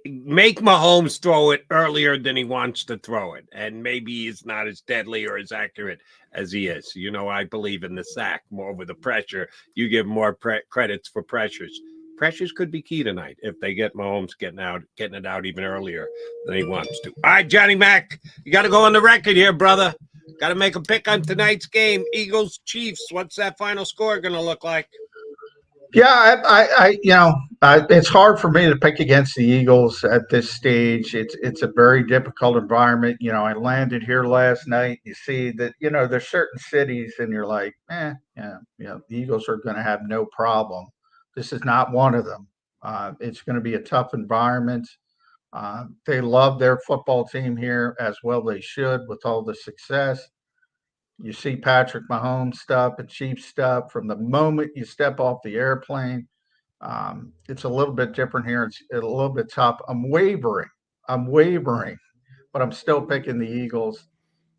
Make Mahomes throw it earlier than he wants to throw it, and maybe he's not as deadly or as accurate as he is. You know, I believe in the sack more with the pressure. You give more credits for pressures. Pressures could be key tonight if they get Mahomes getting it out even earlier than he wants to. All right, Johnny Mac, you got to go on the record here, brother. Got to make a pick on tonight's game. Eagles, Chiefs. What's that final score going to look like? Yeah, it's hard for me to pick against the Eagles at this stage. It's a very difficult environment. You know, I landed here last night. You see that, you know, there's certain cities and you're like, the Eagles are going to have no problem. This is not one of them. It's going to be a tough environment. They love their football team here, as well they should, with all the success. You see Patrick Mahomes stuff and Chiefs stuff from the moment you step off the airplane. It's a little bit different here. It's a little bit tough. I'm wavering, but I'm still picking the Eagles.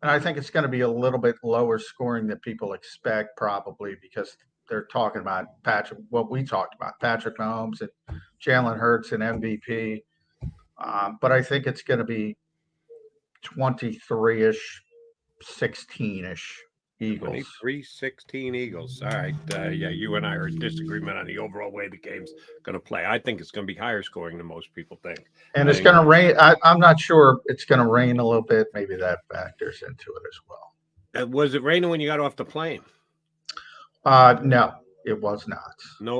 And I think it's going to be a little bit lower scoring than people expect, probably, because they're talking about what we talked about, Patrick Mahomes and Jaylen Hurts and MVP. But I think it's going to be 23-ish, 16-ish Eagles. 23-16 Eagles. All right. You and I are in disagreement on the overall way the game's going to play. I think it's going to be higher scoring than most people think. And it's going to rain. I'm not sure it's going to rain a little bit. Maybe that factors into it as well. Was it raining when you got off the plane? No, it was not.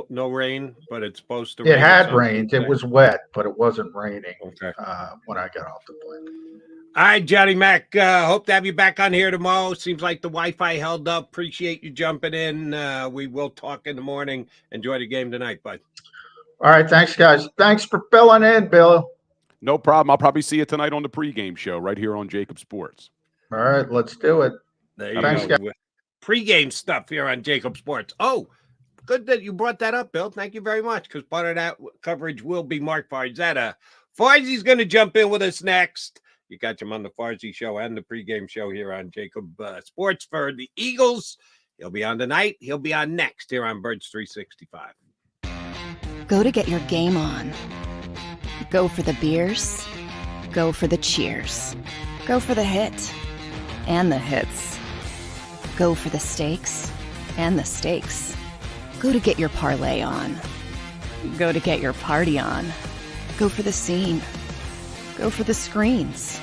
No rain, but it's supposed to rain. It had rained. It was wet, but it wasn't raining when I got off the plane. All right, Johnny Mac, hope to have you back on here tomorrow. Seems like the Wi-Fi held up. Appreciate you jumping in. We will talk in the morning. Enjoy the game tonight, bud. All right, thanks, guys. Thanks for filling in, Bill. No problem. I'll probably see you tonight on the pregame show right here on JAKIB Sports. All right, let's do it. There you Thanks, go. guys. Pregame stuff here on JAKIB Sports. Oh, good that you brought that up, Bill. Thank you very much, because part of that coverage will be Mark Farzetta. Farzi's going to jump in with us next. You got him on the Farzi show and the pregame show here on JAKIB Sports for the Eagles. He'll be on tonight. He'll be on next here on Birds 365. Go to get your game on. Go for the beers. Go for the cheers. Go for the hit and the hits. Go for the stakes and the stakes. Go to get your parlay on. Go to get your party on. Go for the scene. Go for the screens.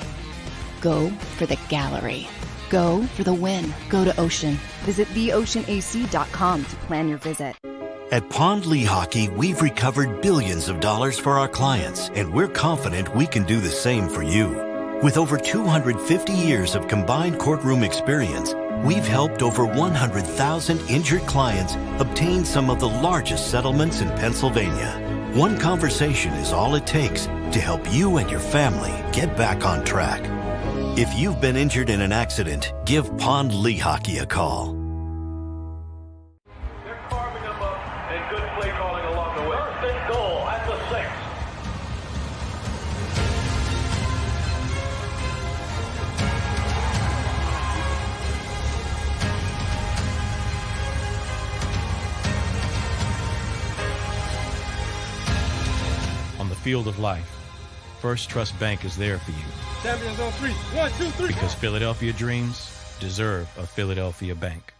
Go for the gallery. Go for the win. Go to Ocean. Visit theoceanac.com to plan your visit. At Pond Lehocky, we've recovered billions of dollars for our clients, and we're confident we can do the same for you. With over 250 years of combined courtroom experience, we've helped over 100,000 injured clients obtain some of the largest settlements in Pennsylvania. One conversation is all it takes to help you and your family get back on track. If you've been injured in an accident, give Pond Lee Hockey a call. They're carving them up and good play calling along the way. First and goal at the 6. On the field of life, First Trust Bank is there for you. Champions on 3. 1, 2, 3. Because Philadelphia dreams deserve a Philadelphia bank.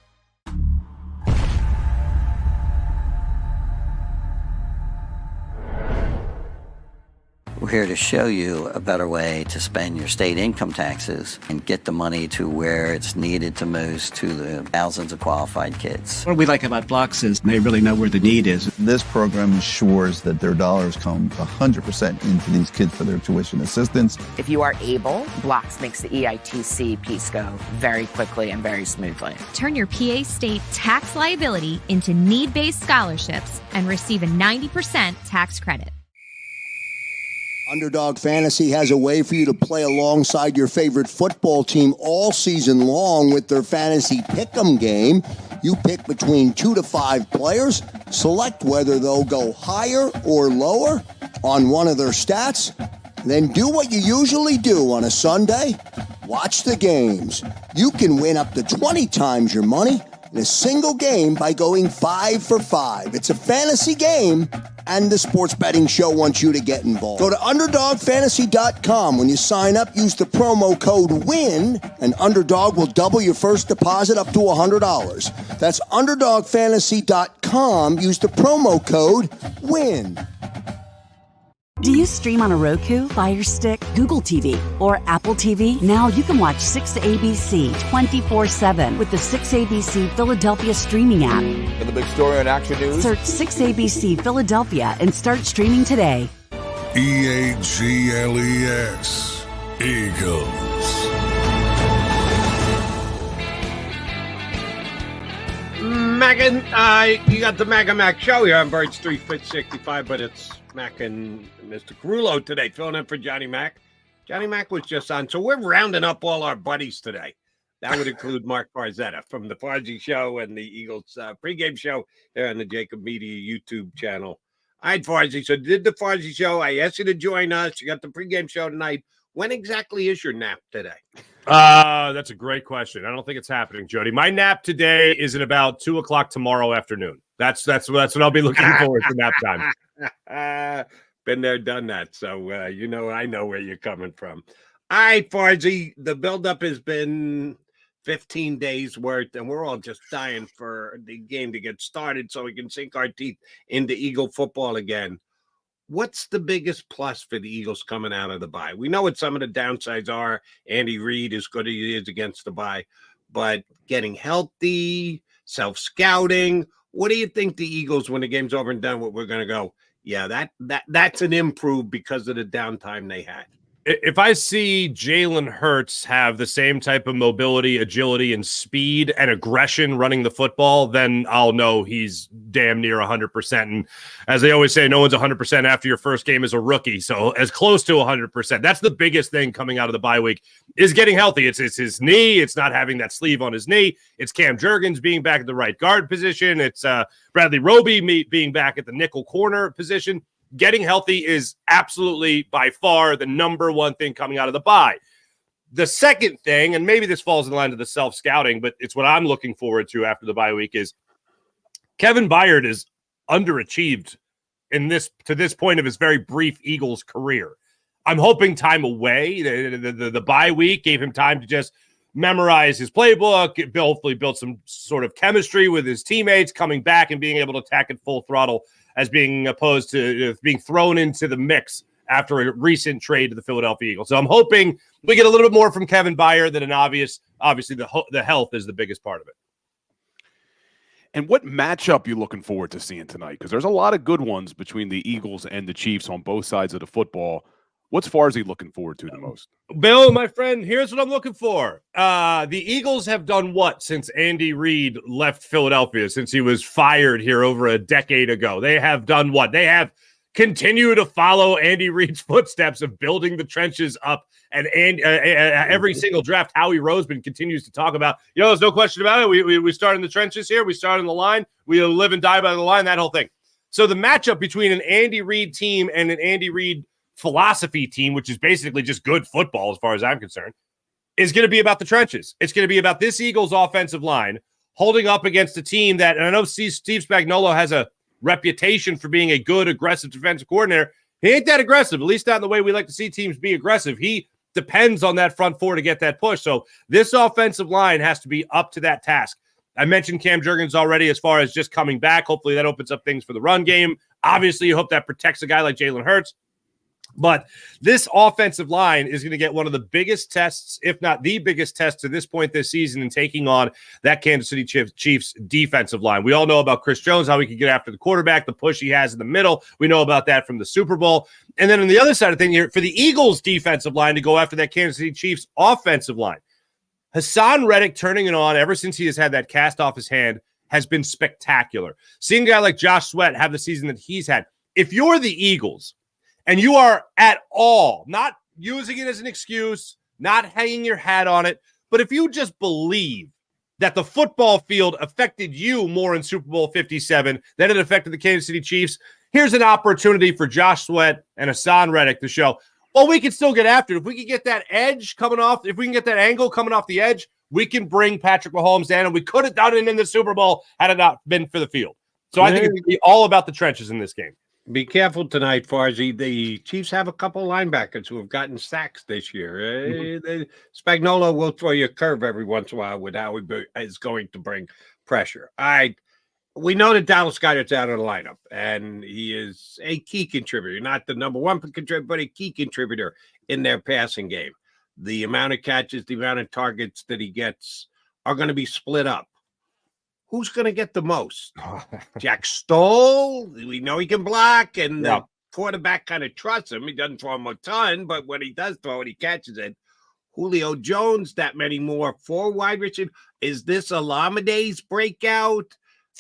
We're here to show you a better way to spend your state income taxes and get the money to where it's needed to most to the thousands of qualified kids. What we like about Blocks is they really know where the need is. This program ensures that their dollars come 100% into these kids for their tuition assistance. If you are able, Blocks makes the EITC piece go very quickly and very smoothly. Turn your PA State tax liability into need-based scholarships and receive a 90% tax credit. Underdog Fantasy has a way for you to play alongside your favorite football team all season long with their fantasy pick'em game. You pick between 2 to 5 players, select whether they'll go higher or lower on one of their stats, then do what you usually do on a Sunday, watch the games. You can win up to 20 times your money in a single game by going 5 for 5. It's a fantasy game, and the Sports Betting Show wants you to get involved. Go to UnderdogFantasy.com. When you sign up, use the promo code WIN, and Underdog will double your first deposit up to $100. That's UnderdogFantasy.com. Use the promo code WIN. Do you stream on a Roku, Fire Stick, Google TV, or Apple TV? Now you can watch 6ABC 24/7 with the 6ABC Philadelphia streaming app. For the big story on Action News, Search 6ABC Philadelphia and start streaming today. EAGLES, Eagles. You got the Mac show here on Birds 365, but it's Mac and Mr. Carullo today, filling in for Johnny Mac. Johnny Mac was just on, so we're rounding up all our buddies today. That would include Mark Farzetta from the Farzy Show and the Eagles pregame show there on the JAKIB Media YouTube channel. All right, Farzy, so did the Farzy Show. I asked you to join us. You got the pregame show tonight. When exactly is your nap today? That's a great question. I don't think it's happening, Jody. My nap today is at about 2:00 tomorrow afternoon. That's what I'll be looking forward to nap time. Been there, done that. So, I know where you're coming from. All right, Farzy, the buildup has been 15 days worth, and we're all just dying for the game to get started so we can sink our teeth into Eagle football again. What's the biggest plus for the Eagles coming out of the bye? We know what some of the downsides are. Andy Reid, as good as he is against the bye, but getting healthy, self-scouting. What do you think the Eagles, when the game's over and done, what we're going to go? Yeah, that's an improve because of the downtime they had. If I see Jaylen Hurts have the same type of mobility, agility, and speed and aggression running the football, then I'll know he's damn near 100%. And as they always say, no one's 100% after your first game as a rookie. So as close to 100%. That's the biggest thing coming out of the bye week is getting healthy. It's his knee. It's not having that sleeve on his knee. It's Cam Jurgens being back at the right guard position. It's Bradley Roby being back at the nickel corner position. Getting healthy is absolutely by far the number one thing coming out of the bye. The second thing, and maybe this falls in line to the self-scouting, but it's what I'm looking forward to after the bye week, is Kevin Byard is underachieved to this point of his very brief Eagles career. I'm hoping time away. The bye week gave him time to just memorize his playbook, hopefully build some sort of chemistry with his teammates, coming back and being able to attack at full throttle as being opposed to being thrown into the mix after a recent trade to the Philadelphia Eagles. So I'm hoping we get a little bit more from Kevin Byard than obviously the health is the biggest part of it. And what matchup you looking forward to seeing tonight? Because there's a lot of good ones between the Eagles and the Chiefs on both sides of the football. What's Farzy looking forward to the most? Bill, my friend, here's what I'm looking for. The Eagles have done what since Andy Reid left Philadelphia, since he was fired here over a decade ago? They have done what? They have continue to follow Andy Reid's footsteps of building the trenches up. And every single draft, Howie Roseman continues to talk about, there's no question about it. We start in the trenches here. We start in the line. We live and die by the line, that whole thing. So the matchup between an Andy Reid team and an Andy Reid philosophy team, which is basically just good football as far as I'm concerned, is going to be about the trenches. It's going to be about this Eagles offensive line holding up against a team that, and I know Steve Spagnuolo has a reputation for being a good, aggressive defensive coordinator. He ain't that aggressive, at least not in the way we like to see teams be aggressive. He depends on that front four to get that push. So this offensive line has to be up to that task. I mentioned Cam Jurgens already as far as just coming back. Hopefully that opens up things for the run game. Obviously, you hope that protects a guy like Jaylen Hurts. But this offensive line is going to get one of the biggest tests, if not the biggest test to this point this season in taking on that Kansas City Chiefs defensive line. We all know about Chris Jones, how he can get after the quarterback, the push he has in the middle. We know about that from the Super Bowl. And then on the other side of things here, for the Eagles defensive line to go after that Kansas City Chiefs offensive line, Hassan Reddick turning it on ever since he has had that cast off his hand has been spectacular. Seeing a guy like Josh Sweat have the season that he's had. If you're the Eagles, and you are at all not using it as an excuse, not hanging your hat on it, but if you just believe that the football field affected you more in Super Bowl 57 than it affected the Kansas City Chiefs, here's an opportunity for Josh Sweat and Hassan Reddick to show, well, we can still get after it. If we can get that edge coming off, if we can get that angle coming off the edge, we can bring Patrick Mahomes down, and we could have done it in the Super Bowl had it not been for the field. So I think it's going to be all about the trenches in this game. Be careful tonight, Farzy. The Chiefs have a couple linebackers who have gotten sacks this year. Spagnuolo will throw you a curve every once in a while with how he is going to bring pressure. We know that Dallas Goedert's out of the lineup, and he is a key contributor, not the number one contributor, but a key contributor in their passing game. The amount of catches, the amount of targets that he gets are going to be split up. Who's going to get the most? Jack Stoll, we know he can block, and the quarterback kind of trusts him. He doesn't throw him a ton, but when he does throw it, he catches it. Julio Jones, that many more. 4 wide receivers. Is this Alamade's breakout?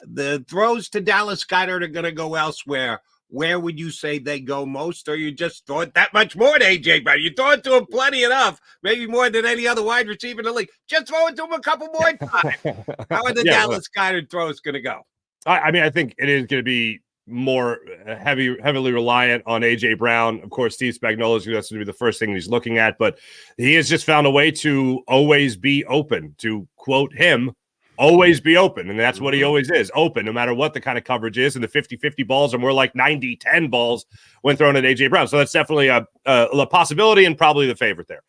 The throws to Dallas Goedert are going to go elsewhere. Where would you say they go most, or you just throw it that much more to A.J. Brown? You throw it to him plenty enough, maybe more than any other wide receiver in the league. Just throw it to him a couple more times. How are the Dallas Goedert throws going to go? I think it is going to be more heavily reliant on A.J. Brown. Of course, Steve Spagnuolo is going to be the first thing he's looking at, but he has just found a way to always be open, to quote him, always be open, and that's what he always is, open, no matter what the kind of coverage is, and the 50-50 balls are more like 90-10 balls when thrown at A.J. Brown. So that's definitely a possibility and probably the favorite there.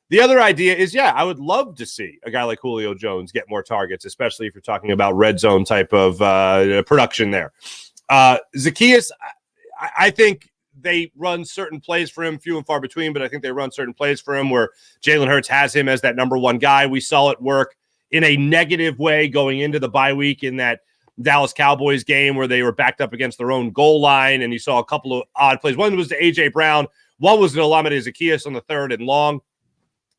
The other idea is, I would love to see a guy like Julio Jones get more targets, especially if you're talking about red zone type of production there. Zacchaeus, I think they run certain plays for him, few and far between, but I think they run certain plays for him where Jalen Hurts has him as that number one guy. We saw it work in a negative way going into the bye week in that Dallas Cowboys game where they were backed up against their own goal line, and you saw a couple of odd plays. One was to A.J. Brown. One was to Olamide Zacchaeus on the third and long.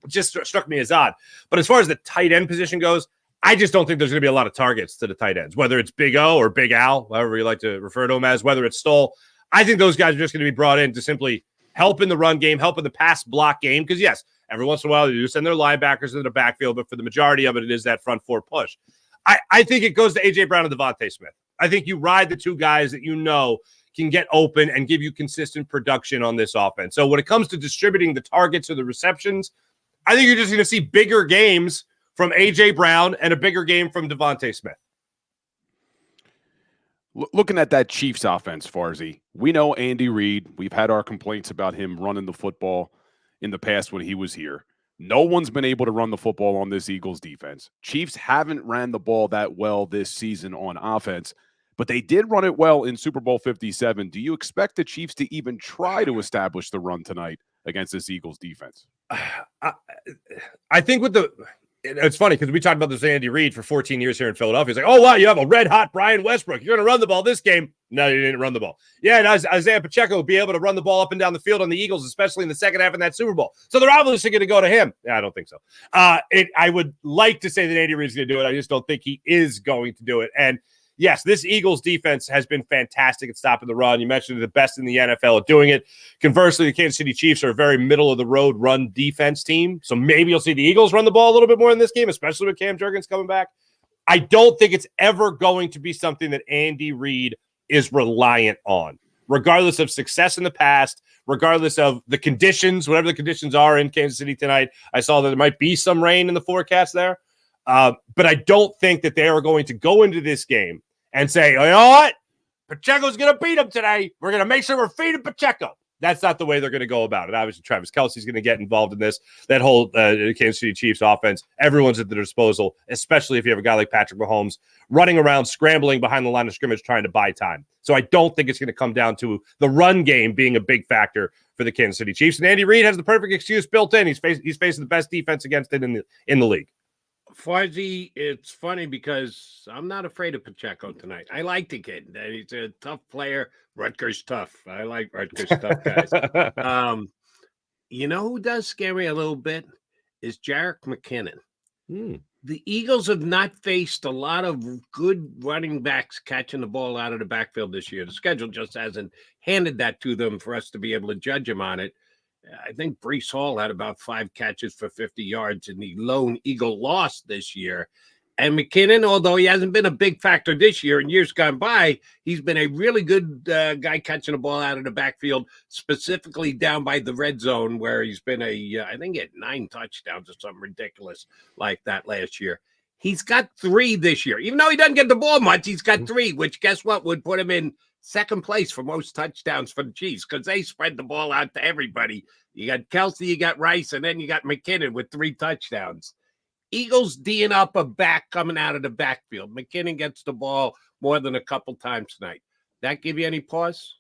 It just struck me as odd. But as far as the tight end position goes, I just don't think there's going to be a lot of targets to the tight ends, whether it's Big O or Big Al, however you like to refer to him as, whether it's Stoll. I think those guys are just going to be brought in to simply help in the run game, help in the pass block game, because, yes, every once in a while, they do send their linebackers into the backfield, but for the majority of it, it is that front four push. I think it goes to A.J. Brown and Devontae Smith. I think you ride the two guys that you know can get open and give you consistent production on this offense. So when it comes to distributing the targets or the receptions, I think you're just going to see bigger games from A.J. Brown and a bigger game from Devontae Smith. Looking at that Chiefs offense, Farzy, we know Andy Reid. We've had our complaints about him running the football in the past when he was here. No one's been able to run the football on this Eagles defense. Chiefs haven't ran the ball that well this season on offense, but they did run it well in Super Bowl 57. Do you expect the Chiefs to even try to establish the run tonight against this Eagles defense? I think it's funny because we talked about this Andy Reid for 14 years here in Philadelphia. He's like, oh, wow, you have a red-hot Brian Westbrook. You're going to run the ball this game. No, you didn't run the ball. Yeah, and Isaiah Pacheco will be able to run the ball up and down the field on the Eagles, especially in the second half of that Super Bowl. So they're obviously going to go to him. Yeah, I don't think so. I would like to say that Andy Reid's going to do it. I just don't think he is going to do it. And yes, this Eagles defense has been fantastic at stopping the run. You mentioned the best in the NFL at doing it. Conversely, the Kansas City Chiefs are a very middle-of-the-road run defense team. So maybe you'll see the Eagles run the ball a little bit more in this game, especially with Cam Jurgens coming back. I don't think it's ever going to be something that Andy Reid is reliant on, regardless of success in the past, regardless of the conditions, whatever the conditions are in Kansas City tonight. I saw that there might be some rain in the forecast there. But I don't think that they are going to go into this game and say, you know what? Pacheco's going to beat him today. We're going to make sure we're feeding Pacheco. That's not the way they're going to go about it. Obviously, Travis Kelce's going to get involved in this. That whole Kansas City Chiefs offense, everyone's at their disposal, especially if you have a guy like Patrick Mahomes running around, scrambling behind the line of scrimmage, trying to buy time. So I don't think it's going to come down to the run game being a big factor for the Kansas City Chiefs. And Andy Reid has the perfect excuse built in. He's facing the best defense against it in the league. Farzy, it's funny because I'm not afraid of Pacheco tonight. I like the kid. He's a tough player. Rutgers tough. I like Rutgers tough guys. You know who does scare me a little bit is Jerick McKinnon. The Eagles have not faced a lot of good running backs catching the ball out of the backfield this year. The schedule just hasn't handed that to them for us to be able to judge them on it. I think Breece Hall had about 5 catches for 50 yards in the lone Eagle loss this year. And McKinnon, although he hasn't been a big factor this year, in years gone by, he's been a really good guy catching the ball out of the backfield, specifically down by the red zone, where he's been I think he had 9 touchdowns or something ridiculous like that last year. He's got 3 this year. Even though he doesn't get the ball much, he's got 3, which guess what would put him in second place for most touchdowns for the Chiefs because they spread the ball out to everybody. You got Kelce, you got Rice, and then you got McKinnon with 3 touchdowns. Eagles D'ing up a back coming out of the backfield. McKinnon gets the ball more than a couple times tonight. That give you any pause?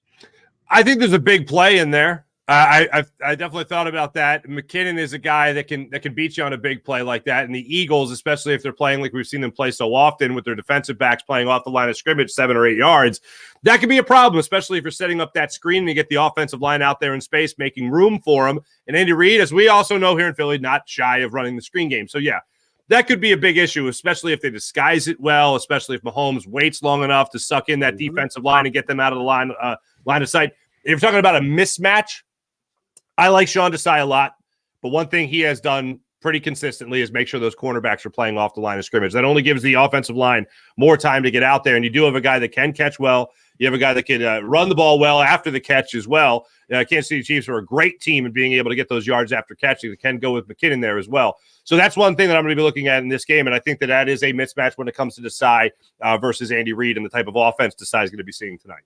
I think there's a big play in there. I definitely thought about that. McKinnon is a guy that can beat you on a big play like that. And the Eagles, especially if they're playing like we've seen them play so often with their defensive backs playing off the line of scrimmage 7 or 8 yards, that could be a problem, especially if you're setting up that screen and you get the offensive line out there in space, making room for them. And Andy Reid, as we also know here in Philly, not shy of running the screen game. So, yeah, that could be a big issue, especially if they disguise it well, especially if Mahomes waits long enough to suck in that defensive line and get them out of the line of sight. If you're talking about a mismatch, I like Sean Desai a lot, but one thing he has done pretty consistently is make sure those cornerbacks are playing off the line of scrimmage. That only gives the offensive line more time to get out there, and you do have a guy that can catch well. You have a guy that can run the ball well after the catch as well. Kansas City Chiefs are a great team in being able to get those yards after catching. They can go with McKinnon there as well. So that's one thing that I'm going to be looking at in this game, and I think that is a mismatch when it comes to Desai versus Andy Reid and the type of offense Desai is going to be seeing tonight.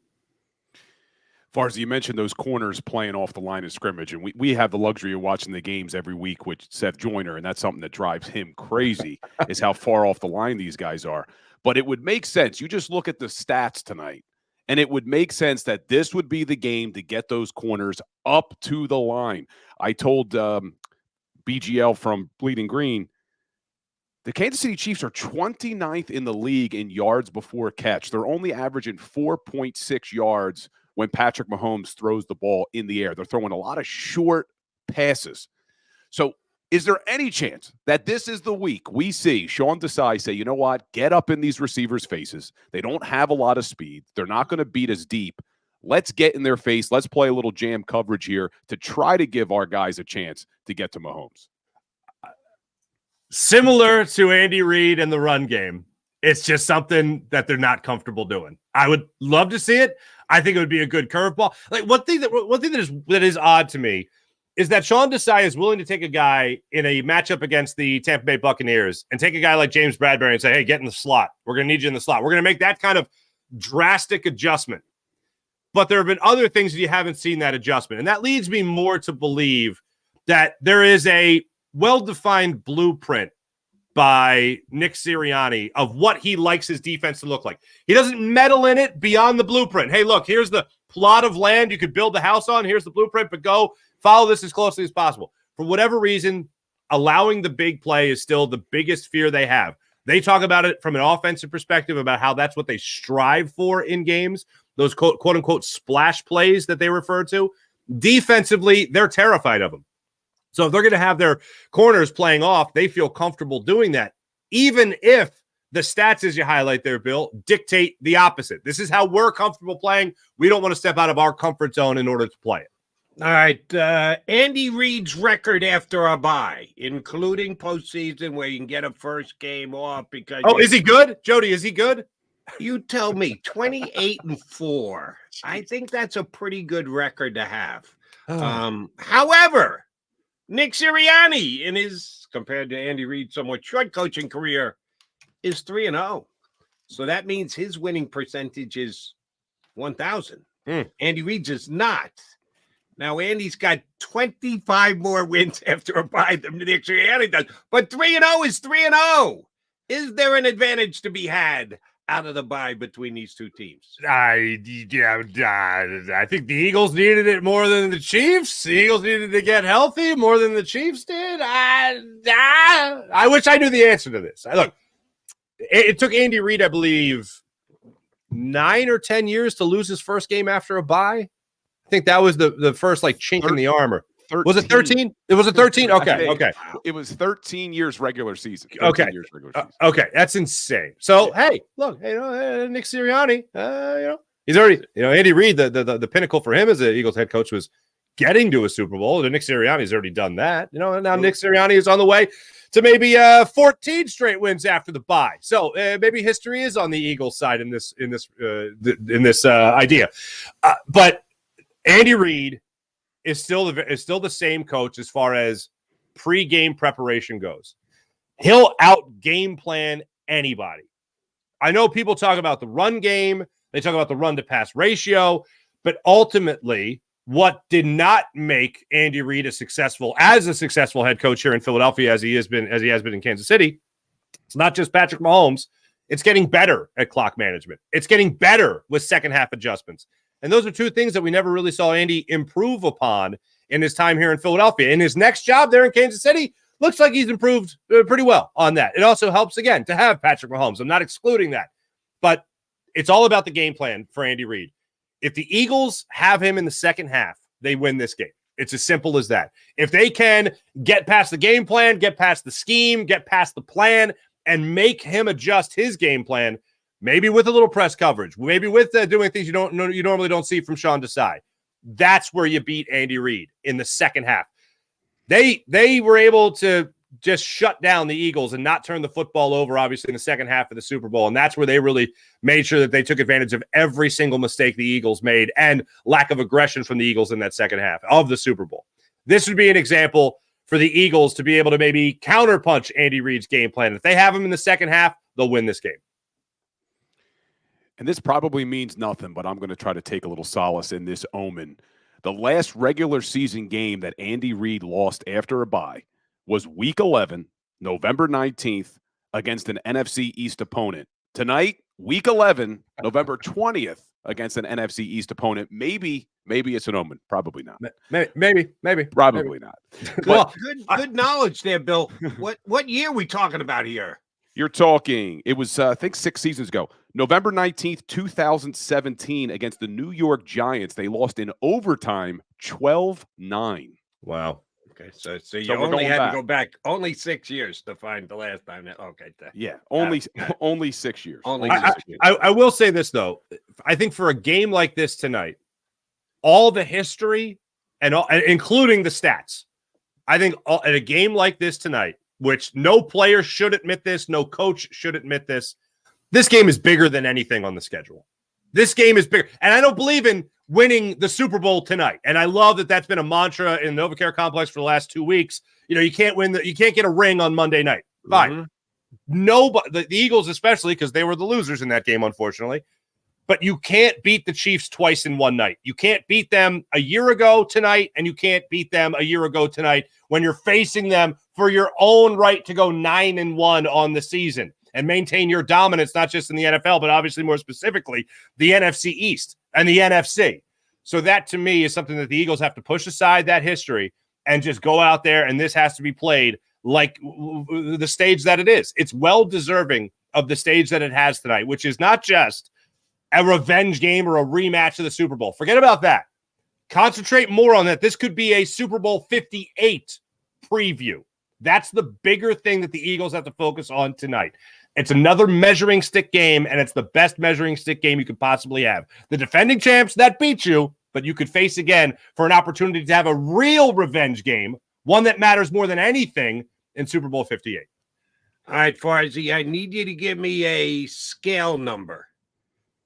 Farzy, you mentioned those corners playing off the line of scrimmage, and we have the luxury of watching the games every week with Seth Joyner, and that's something that drives him crazy is how far off the line these guys are. But it would make sense. You just look at the stats tonight, and it would make sense that this would be the game to get those corners up to the line. I told BGL from Bleeding Green, the Kansas City Chiefs are 29th in the league in yards before catch. They're only averaging 4.6 yards when Patrick Mahomes throws the ball in the air. They're throwing a lot of short passes. So is there any chance that this is the week we see Sean Desai say, you know what, get up in these receivers' faces. They don't have a lot of speed. They're not going to beat us deep. Let's get in their face. Let's play a little jam coverage here to try to give our guys a chance to get to Mahomes. Similar to Andy Reid and the run game, it's just something that they're not comfortable doing. I would love to see it. I think it would be a good curveball. Like one thing that is odd to me is that Sean Desai is willing to take a guy in a matchup against the Tampa Bay Buccaneers and take a guy like James Bradberry and say, hey, get in the slot. We're going to need you in the slot. We're going to make that kind of drastic adjustment. But there have been other things that you haven't seen that adjustment. And that leads me more to believe that there is a well-defined blueprint by Nick Sirianni of what he likes his defense to look like. He doesn't meddle in it beyond the blueprint. Hey, look, here's the plot of land you could build the house on. Here's the blueprint, but go follow this as closely as possible. For whatever reason, allowing the big play is still the biggest fear they have. They talk about it from an offensive perspective about how that's what they strive for in games, those quote-unquote splash plays that they refer to. Defensively, they're terrified of them. So if they're going to have their corners playing off, they feel comfortable doing that, even if the stats, as you highlight there, Bill, dictate the opposite. This is how we're comfortable playing. We don't want to step out of our comfort zone in order to play it. All right. Andy Reid's record after a bye, including postseason where you can get a first game off because. Oh, is he good? Jody, is he good? You tell me. 28-4. I think that's a pretty good record to have. However, Nick Sirianni, in his, compared to Andy Reid's somewhat short coaching career, is 3-0. So that means his winning percentage is 1,000. Andy Reid's is not. Now, Andy's got 25 more wins after a bye than Nick Sirianni does. But 3-0 is 3-0. Is there an advantage to be had out of the bye between these two teams? I think the Eagles needed it more than the Chiefs. The Eagles needed to get healthy more than the Chiefs did. I wish I knew the answer to this. Look, it took Andy Reid, I believe, 9 or 10 years to lose his first game after a bye. I think that was the first like chink in the armor. 13. Was it 13? It was a 13? Okay. It was 13 years regular season. Okay. Years regular season. Okay. That's insane. So, hey, look, Nick Sirianni, he's already, Andy Reid, the pinnacle for him as an Eagles head coach was getting to a Super Bowl. And Nick Sirianni's already done that. And now Nick Sirianni is on the way to maybe 14 straight wins after the bye. So maybe history is on the Eagles side in this idea. But Andy Reid is still the same coach as far as pre-game preparation goes. He'll out game plan anybody. I know people talk about the run game, they talk about the run to pass ratio, but ultimately, what did not make Andy Reid a successful head coach here in Philadelphia as he has been in Kansas City, it's not just Patrick Mahomes. It's getting better at clock management. It's getting better with second half adjustments. And those are two things that we never really saw Andy improve upon in his time here in Philadelphia. In his next job there in Kansas City, looks like he's improved pretty well on that. It also helps, again, to have Patrick Mahomes. I'm not excluding that. But it's all about the game plan for Andy Reid. If the Eagles have him in the second half, they win this game. It's as simple as that. If they can get past the game plan, get past the scheme, get past the plan, and make him adjust his game plan, maybe with a little press coverage, maybe with doing things you normally don't see from Sean Desai. That's where you beat Andy Reid in the second half. They were able to just shut down the Eagles and not turn the football over, obviously, in the second half of the Super Bowl. And that's where they really made sure that they took advantage of every single mistake the Eagles made and lack of aggression from the Eagles in that second half of the Super Bowl. This would be an example for the Eagles to be able to maybe counterpunch Andy Reid's game plan. If they have him in the second half, they'll win this game. And this probably means nothing, but I'm going to try to take a little solace in this omen. The last regular season game that Andy Reid lost after a bye was Week 11, November 19th, against an NFC East opponent. Tonight, Week 11, November 20th, against an NFC East opponent. Maybe it's an omen. Probably not. Maybe. Probably not. Good knowledge there, Bill. What year are we talking about here? You're talking, it was, I think, 6 seasons ago. November 19th, 2017, against the New York Giants. They lost in overtime 12-9. Wow. Okay, so you only had to go back only 6 years to find the last time. Yeah, only 6 years. I will say this, though. I think for a game like this tonight, all the history, and including the stats, I think at a game like this tonight, which no player should admit this, no coach should admit this, this game is bigger than anything on the schedule. This game is bigger. And I don't believe in winning the Super Bowl tonight. And I love that that's been a mantra in the NovaCare complex for the last 2 weeks. You can't you can't get a ring on Monday night. Fine. Mm-hmm. Nobody, the Eagles especially, because they were the losers in that game, unfortunately. But you can't beat the Chiefs twice in one night. You can't beat them a year ago tonight, and you can't beat them a year ago tonight when you're facing them for your own right to go 9-1 on the season and maintain your dominance, not just in the NFL, but obviously more specifically the NFC East and the NFC. So that, to me, is something that the Eagles have to push aside that history and just go out there, and this has to be played like the stage that it is. It's well deserving of the stage that it has tonight, which is not just a revenge game or a rematch of the Super Bowl. Forget about that. Concentrate more on that. This could be a Super Bowl 58 preview. That's the bigger thing that the Eagles have to focus on tonight. It's another measuring stick game, and it's the best measuring stick game you could possibly have. The defending champs, that beat you, but you could face again for an opportunity to have a real revenge game, one that matters more than anything in Super Bowl 58. All right, Farzy, I need you to give me a scale number.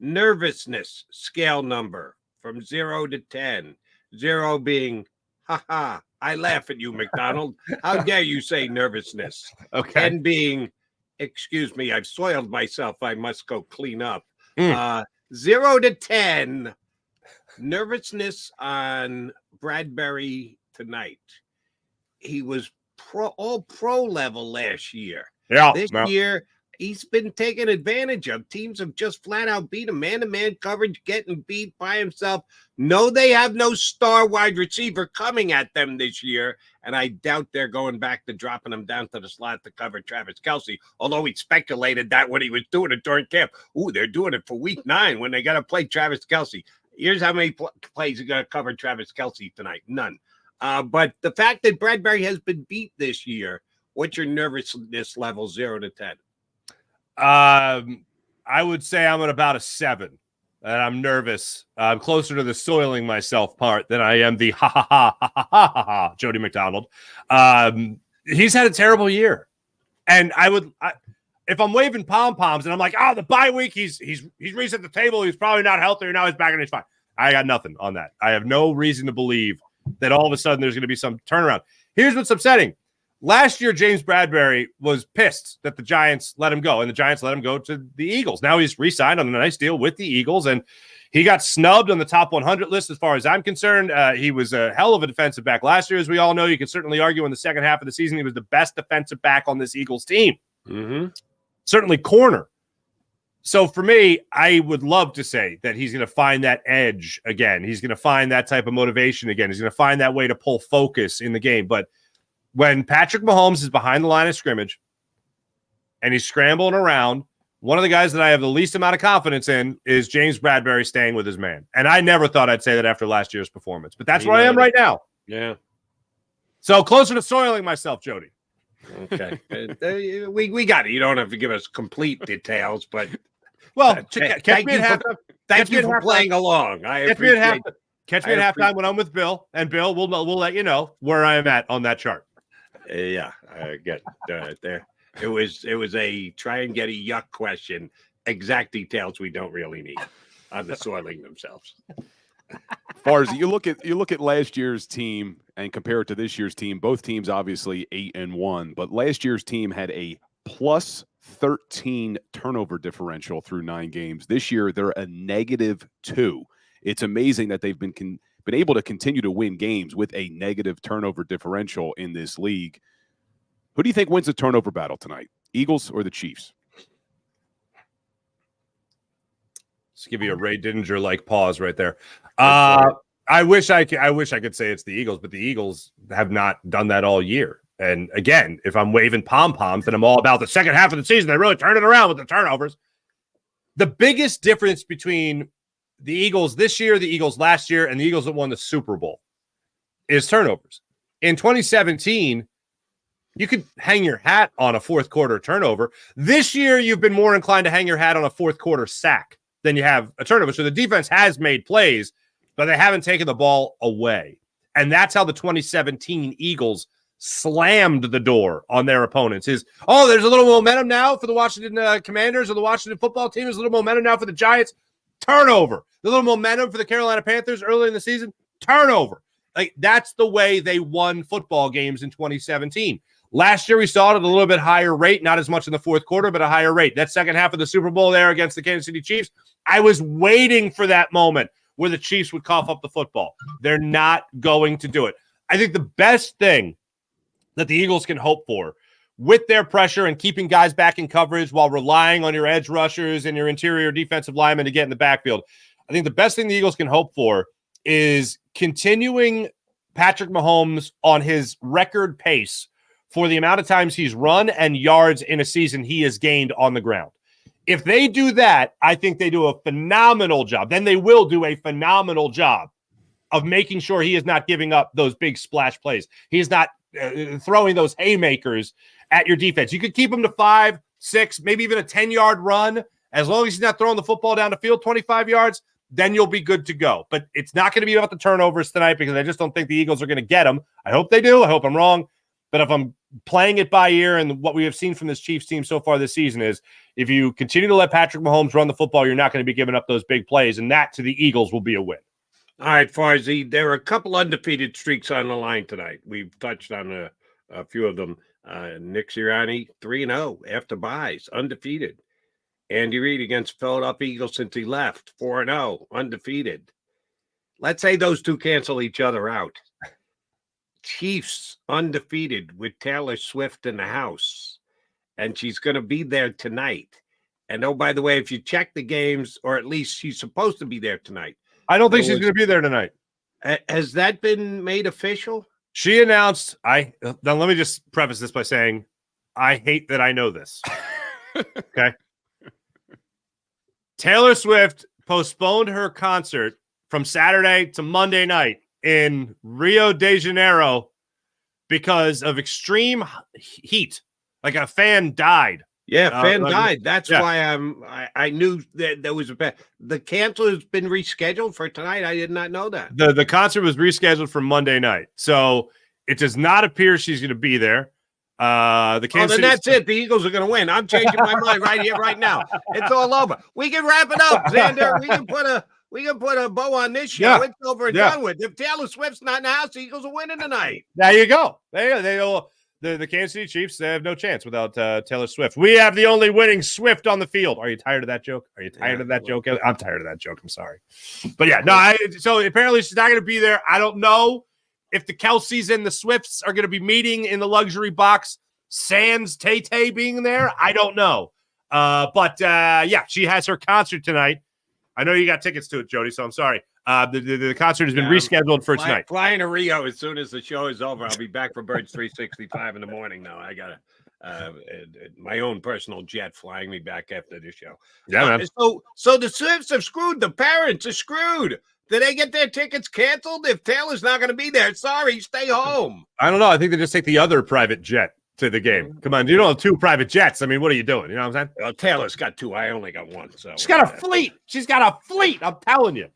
Nervousness scale number from 0 to 10. 0 being, ha, I laugh at you, McDonald. How dare you say nervousness? Okay. 10 being, excuse me, I've soiled myself. I must go clean up. 0 to 10, nervousness on Bradberry tonight. He was all pro level last year. Yeah. This year, he's been taken advantage of. Teams have just flat out beat him. Man-to-man coverage, getting beat by himself. No, they have no star wide receiver coming at them this year, and I doubt they're going back to dropping him down to the slot to cover Travis Kelce, although he speculated that when he was doing it during camp. Ooh, they're doing it for week 9 when they got to play Travis Kelce. Here's how many plays are going to cover Travis Kelce tonight. None. But the fact that Bradberry has been beat this year, what's your nervousness level, 0 to 10? I would say I'm at about a 7, and I'm nervous. I'm closer to the soiling myself part than I am the ha Jody McDonald. He's had a terrible year, and if I'm waving pom poms and I'm like, the bye week, he's reset the table. He's probably not healthy, or now he's back and he's fine. I got nothing on that. I have no reason to believe that all of a sudden there's going to be some turnaround. Here's what's upsetting. Last year, James Bradberry was pissed that the Giants let him go, and the Giants let him go to the Eagles. Now he's re-signed on a nice deal with the Eagles, and he got snubbed on the top 100 list as far as I'm concerned. He was a hell of a defensive back last year, as we all know. You can certainly argue in the second half of the season he was the best defensive back on this Eagles team. Mm-hmm. Certainly corner. So for me, I would love to say that he's going to find that edge again. He's going to find that type of motivation again. He's going to find that way to pull focus in the game. But when Patrick Mahomes is behind the line of scrimmage and he's scrambling around, one of the guys that I have the least amount of confidence in is James Bradberry staying with his man. And I never thought I'd say that after last year's performance, but that's where I am right now. Yeah. So closer to soiling myself, Jody. Okay. We got it. You don't have to give us complete details, but thank you for playing along. Catch me at halftime when I'm with Bill, and Bill, we'll let you know where I am at on that chart. Yeah, I get there. It was a try and get a yuck question. Exact details we don't really need on the soiling themselves. Farzy, you look at last year's team and compare it to this year's team. Both teams obviously 8-1, but last year's team had a plus 13 turnover differential through 9 games. This year they're a -2. It's amazing that they've been able to continue to win games with a negative turnover differential in this league. Who do you think wins the turnover battle tonight? Eagles or the Chiefs? Just give you a Ray Didinger-like pause right there. I wish I could say it's the Eagles, but the Eagles have not done that all year. And again, if I'm waving pom-poms, then I'm all about the second half of the season. They really turn it around with the turnovers. The biggest difference between the Eagles this year, the Eagles last year, and the Eagles that won the Super Bowl is turnovers. In 2017, you could hang your hat on a fourth quarter turnover. This year, you've been more inclined to hang your hat on a fourth quarter sack than you have a turnover. So the defense has made plays, but they haven't taken the ball away. And that's how the 2017 Eagles slammed the door on their opponents. There's a little momentum now for the Washington Commanders or the Washington football team. There's a little momentum now for the Giants. Turnover. The little momentum for the Carolina Panthers early in the season. Turnover. Like, that's the way they won football games in 2017. Last year, we saw it at a little bit higher rate, not as much in the fourth quarter, but a higher rate. That second half of the Super Bowl there against the Kansas City Chiefs, I was waiting for that moment where the Chiefs would cough up the football. They're not going to do it. I think the best thing that the Eagles can hope for with their pressure and keeping guys back in coverage while relying on your edge rushers and your interior defensive linemen to get in the backfield, I think the best thing the Eagles can hope for is continuing Patrick Mahomes on his record pace for the amount of times he's run and yards in a season he has gained on the ground. If they do that, I think they do a phenomenal job. Then they will do a phenomenal job of making sure he is not giving up those big splash plays. He is not throwing those haymakers at your defense. You could keep him to 5. 6, maybe even a 10-yard run, as long as he's not throwing the football down the field 25 yards, then you'll be good to go. But it's not going to be about the turnovers tonight because I just don't think the Eagles are going to get them. I hope they do. I hope I'm wrong. But if I'm playing it by ear, and what we have seen from this Chiefs team so far this season is if you continue to let Patrick Mahomes run the football, you're not going to be giving up those big plays, and that to the Eagles will be a win. All right, Farzy, there are a couple undefeated streaks on the line tonight. We've touched on a few of them. Nick Sirianni, 3-0 after buys, undefeated. Andy Reid against Philadelphia Eagles since he left, 4-0, undefeated. Let's say those two cancel each other out. Chiefs undefeated with Taylor Swift in the house, and she's going to be there tonight. And oh, by the way, if you check the games, or at least she's supposed to be there tonight. I don't think she's going to be there tonight. Has that been made official? She announced, now let me just preface this by saying, I hate that I know this. Okay. Taylor Swift postponed her concert from Saturday to Monday night in Rio de Janeiro because of extreme heat. Like a fan died. Yeah, fan died. That's why I knew that there was the cancel has been rescheduled for tonight. I did not know that. The concert was rescheduled for Monday night. So it does not appear she's going to be there. Then that's it. The Eagles are going to win. I'm changing my mind right here, right now. It's all over. We can wrap it up, Zander. We can put a bow on this show. Yeah. It's over and done with. If Taylor Swift's not in the house, the Eagles are winning tonight. There you go. The Kansas City Chiefs, they have no chance without Taylor Swift. We have the only winning Swift on the field. Are you tired of that joke? Are you tired of that joke? I'm tired of that joke. I'm sorry. But yeah, so apparently she's not going to be there. I don't know if the Kelces and the Swifts are going to be meeting in the luxury box. Sans Tay-Tay being there, I don't know. But she has her concert tonight. I know you got tickets to it, Jody, so I'm sorry. The concert has been rescheduled for tonight. Flying to Rio as soon as the show is over. I'll be back for Birds 365 in the morning now. I got my own personal jet flying me back after the show. Yeah, man. So the Swifts have screwed. The parents are screwed. Did they get their tickets canceled? If Taylor's not going to be there, sorry, stay home. I don't know. I think they just take the other private jet to the game. Come on, you don't have 2 private jets. I mean, what are you doing? You know what I'm saying? Well, Taylor's got 2. I only got 1. So she's got a fleet. She's got a fleet. I'm telling you.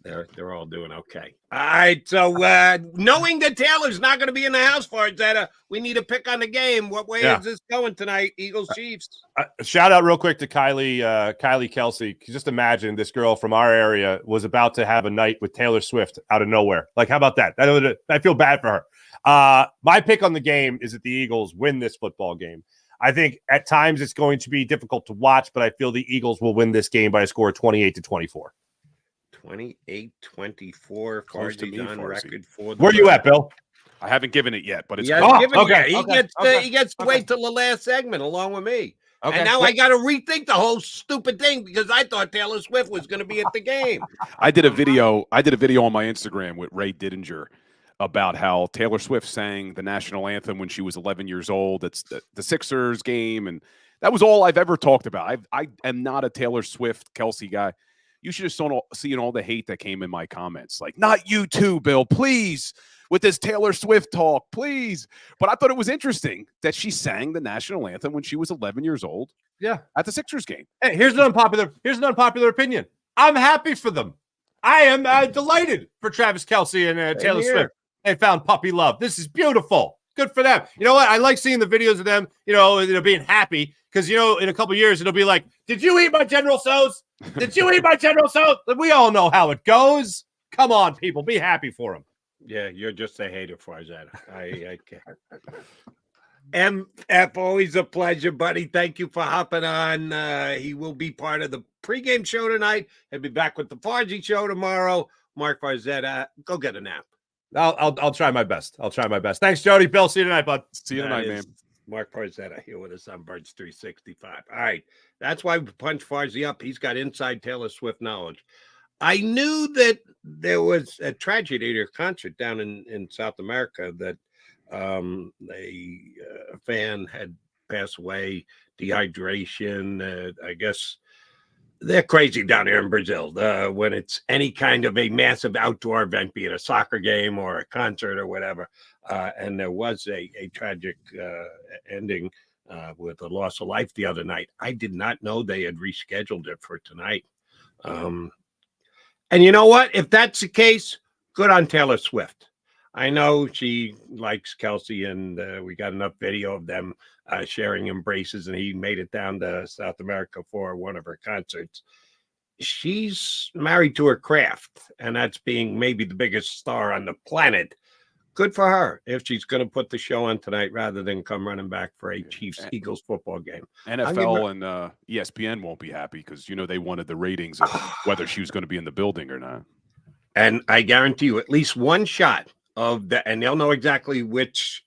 They're all doing okay. All right. So knowing that Taylor's not going to be in the house for it, we need a pick on the game. What way is this going tonight? Eagles Chiefs. Shout out real quick to Kylie Kelce. Just imagine this girl from our area was about to have a night with Taylor Swift out of nowhere. Like, how about that? I feel bad for her. My pick on the game is that the Eagles win this football game. I think at times it's going to be difficult to watch, but I feel the Eagles will win this game by a score of 28-24. 28-24. Close to me, on Farzy. record for Where you at, Bill? I haven't given it yet, but it's okay. He gets to wait till the last segment along with me. Okay. And now I got to rethink the whole stupid thing because I thought Taylor Swift was going to be at the game. I did a video on my Instagram with Ray Didinger about how Taylor Swift sang the national anthem when she was 11 years old. It's the Sixers game, and that was all I've ever talked about. I am not a Taylor Swift, Kelce guy. You should have seen all the hate that came in my comments. Like, not you too, Bill, please, with this Taylor Swift talk, please. But I thought it was interesting that she sang the national anthem when she was 11 years old. Yeah, at the Sixers game. Hey, here's an unpopular opinion. I'm happy for them. I am delighted for Travis Kelce and Taylor Swift. They found puppy love. This is beautiful. Good for them. You know what? I like seeing the videos of them, being happy because, in a couple of years, it'll be like, did you eat my General Tso's? Did you eat my General Tso's? We all know how it goes. Come on, people. Be happy for them. Yeah, you're just a hater, Farzetta. I can't. MF, always a pleasure, buddy. Thank you for hopping on. He will be part of the pregame show tonight. He'll be back with the Farzy show tomorrow. Mark Farzetta, go get a nap. I'll try my best. Thanks, Jody. Bill, see you tonight, bud. See you tonight, man. Mark Farzetta here with us on Birds 365. All right. That's why we punch Farzy up. He's got inside Taylor Swift knowledge. I knew that there was a tragedy at her concert down in South America that a fan had passed away, dehydration. I guess they're crazy down here in Brazil when it's any kind of a massive outdoor event, be it a soccer game or a concert or whatever. And there was a tragic ending with the loss of life the other night. I did not know they had rescheduled it for tonight. And you know what? If that's the case, good on Taylor Swift. I know she likes Kelce, and we got enough video of them sharing embraces, and he made it down to South America for one of her concerts. She's married to her craft, and that's being maybe the biggest star on the planet. Good for her if she's going to put the show on tonight rather than come running back for a Chiefs-Eagles football game. NFL and ESPN won't be happy because, they wanted the ratings of whether she was going to be in the building or not. And I guarantee you at least one shot of that, and they'll know exactly which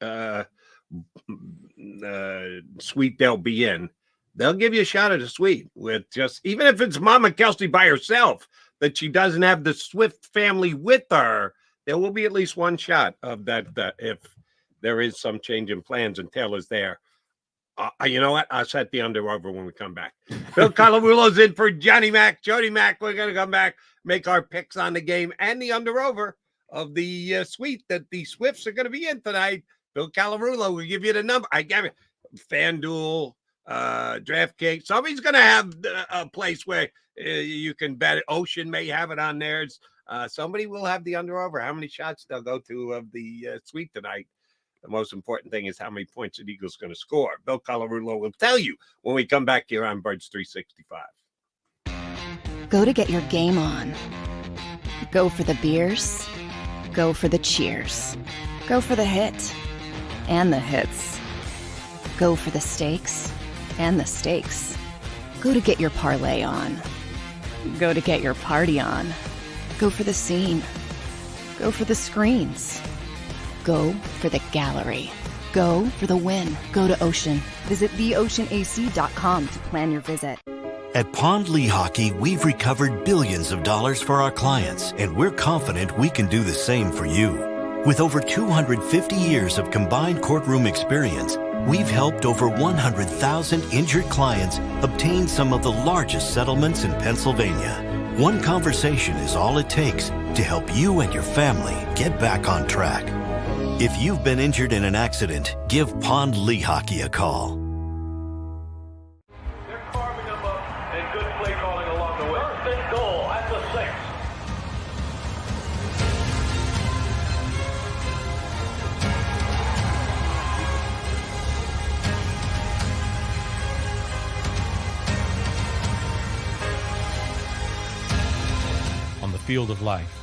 suite they'll be in. They'll give you a shot of the suite with just, even if it's Mama Kelce by herself, that she doesn't have the Swift family with her, there will be at least one shot of that if there is some change in plans and Taylor's there. You know what? I'll set the under over when we come back. Bill Colarulo's in for Johnny Mac. Jody Mac, we're going to come back, make our picks on the game and the under over of the suite that the Swifts are going to be in tonight. Bill Colarulo will give you the number. I give it. FanDuel, DraftKings. Somebody's going to have a place where you can bet it. Ocean may have it on theirs. Somebody will have the under over. How many shots they'll go to of the suite tonight. The most important thing is how many points the Eagles going to score. Bill Colarulo will tell you when we come back here on Birds 365. Go to get your game on. Go for the beers. Go for the cheers. Go for the hit and the hits. Go for the stakes and the stakes. Go to get your parlay on. Go to get your party on. Go for the scene. Go for the screens. Go for the gallery. Go for the win. Go to Ocean. Visit theoceanac.com to plan your visit. At Pond Lehocky, we've recovered billions of dollars for our clients, and we're confident we can do the same for you. With over 250 years of combined courtroom experience, we've helped over 100,000 injured clients obtain some of the largest settlements in Pennsylvania. One conversation is all it takes to help you and your family get back on track. If you've been injured in an accident, give Pond Lehocky a call. They're carving them up and good play calling along the way. First and goal at the 6. On the field of life,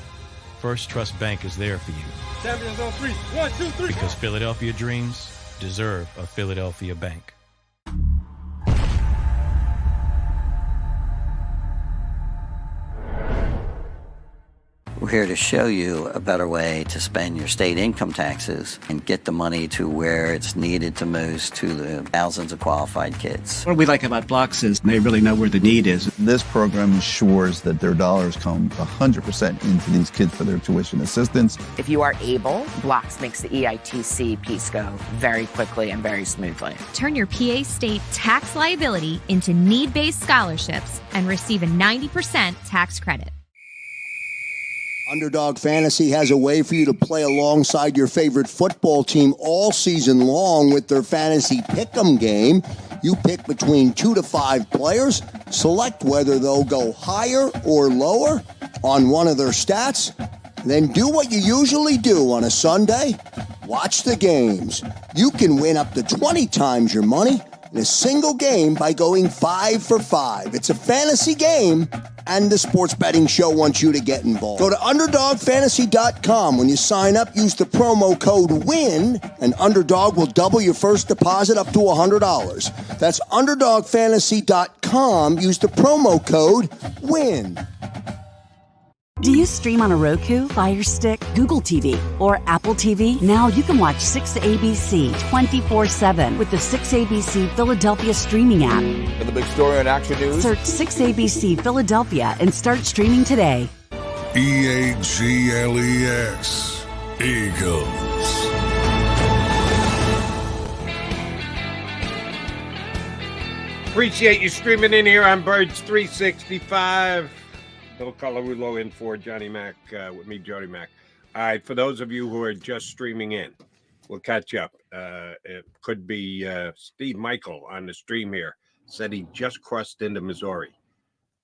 First Trust Bank is there for you. Champions on 3. 1, 2, 3. Because Philadelphia dreams deserve a Philadelphia bank. We're here to show you a better way to spend your state income taxes and get the money to where it's needed to most to the thousands of qualified kids. What we like about Blocks is they really know where the need is. This program ensures that their dollars come 100% into these kids for their tuition assistance. If you are able, Blocks makes the EITC piece go very quickly and very smoothly. Turn your PA State tax liability into need-based scholarships and receive a 90% tax credit. Underdog Fantasy has a way for you to play alongside your favorite football team all season long with their fantasy pick'em game. You pick between 2 to 5 players, select whether they'll go higher or lower on one of their stats, then do what you usually do on a Sunday, watch the games. You can win up to 20 times your money in a single game by going 5 for 5. It's a fantasy game, and the Sports Betting Show wants you to get involved. Go to UnderdogFantasy.com. When you sign up, use the promo code WIN, and Underdog will double your first deposit up to $100. That's UnderdogFantasy.com. Use the promo code WIN. Do you stream on a Roku, Fire Stick, Google TV, or Apple TV? Now you can watch 6ABC 24/7 with the 6ABC Philadelphia streaming app. And the big story on Action News. Search 6ABC Philadelphia and start streaming today. EAGLES, Eagles. Appreciate you streaming in here on Birds 365. Bill Colarulo in for Johnny Mac with me, Jody Mac. All right, for those of you who are just streaming in, We'll catch up. It could be Steve Michael on the stream here. Said he just crossed into Missouri.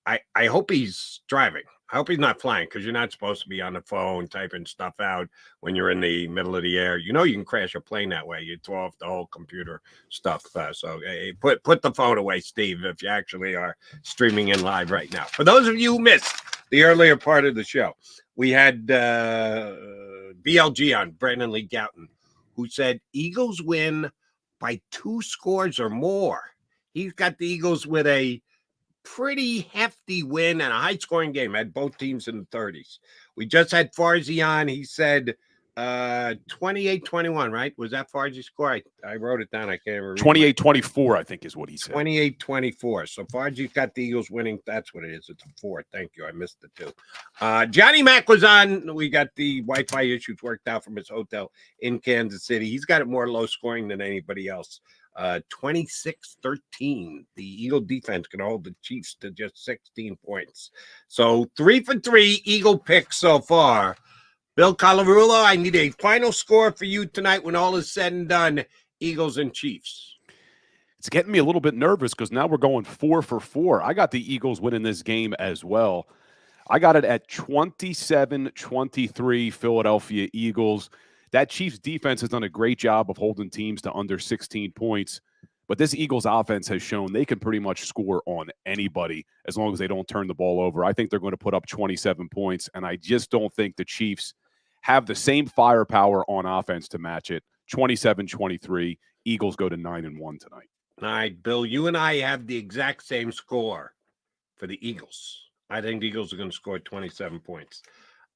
I hope he's driving. I hope he's not flying, because you're not supposed to be on the phone typing stuff out when you're in the middle of the air. You know you can crash a plane that way. You throw off the whole computer stuff. So put the phone away, Steve, if you actually are streaming in live right now. For those of you who missed the earlier part of the show, we had BLG on, Brandon Lee Gouton, who said Eagles win by 2 scores or more. He's got the Eagles with a pretty hefty win and a high-scoring game. Had both teams in the 30s. We just had Farzy on. He said 28-21, right? Was that Farzi's score? I wrote it down. I can't remember. 28-24, I think is what he said. 28-24. So Farzi's got the Eagles winning. That's what it is. It's a 4. Thank you. I missed the 2. Johnny Mac was on. We got the Wi-Fi issues worked out from his hotel in Kansas City. He's got it more low-scoring than anybody else. 26-13. The Eagle defense can hold the Chiefs to just 16 points. So 3 for 3 Eagle picks so far. Bill Colarulo, I need a final score for you tonight when all is said and done, Eagles and Chiefs. It's getting me a little bit nervous because now we're going 4 for 4. I got the Eagles winning this game as well. I got it at 27-23 Philadelphia Eagles. That Chiefs defense has done a great job of holding teams to under 16 points. But this Eagles offense has shown they can pretty much score on anybody as long as they don't turn the ball over. I think they're going to put up 27 points, and I just don't think the Chiefs have the same firepower on offense to match it. 27-23, Eagles go to 9-1 tonight. All right, Bill, you and I have the exact same score for the Eagles. I think the Eagles are going to score 27 points.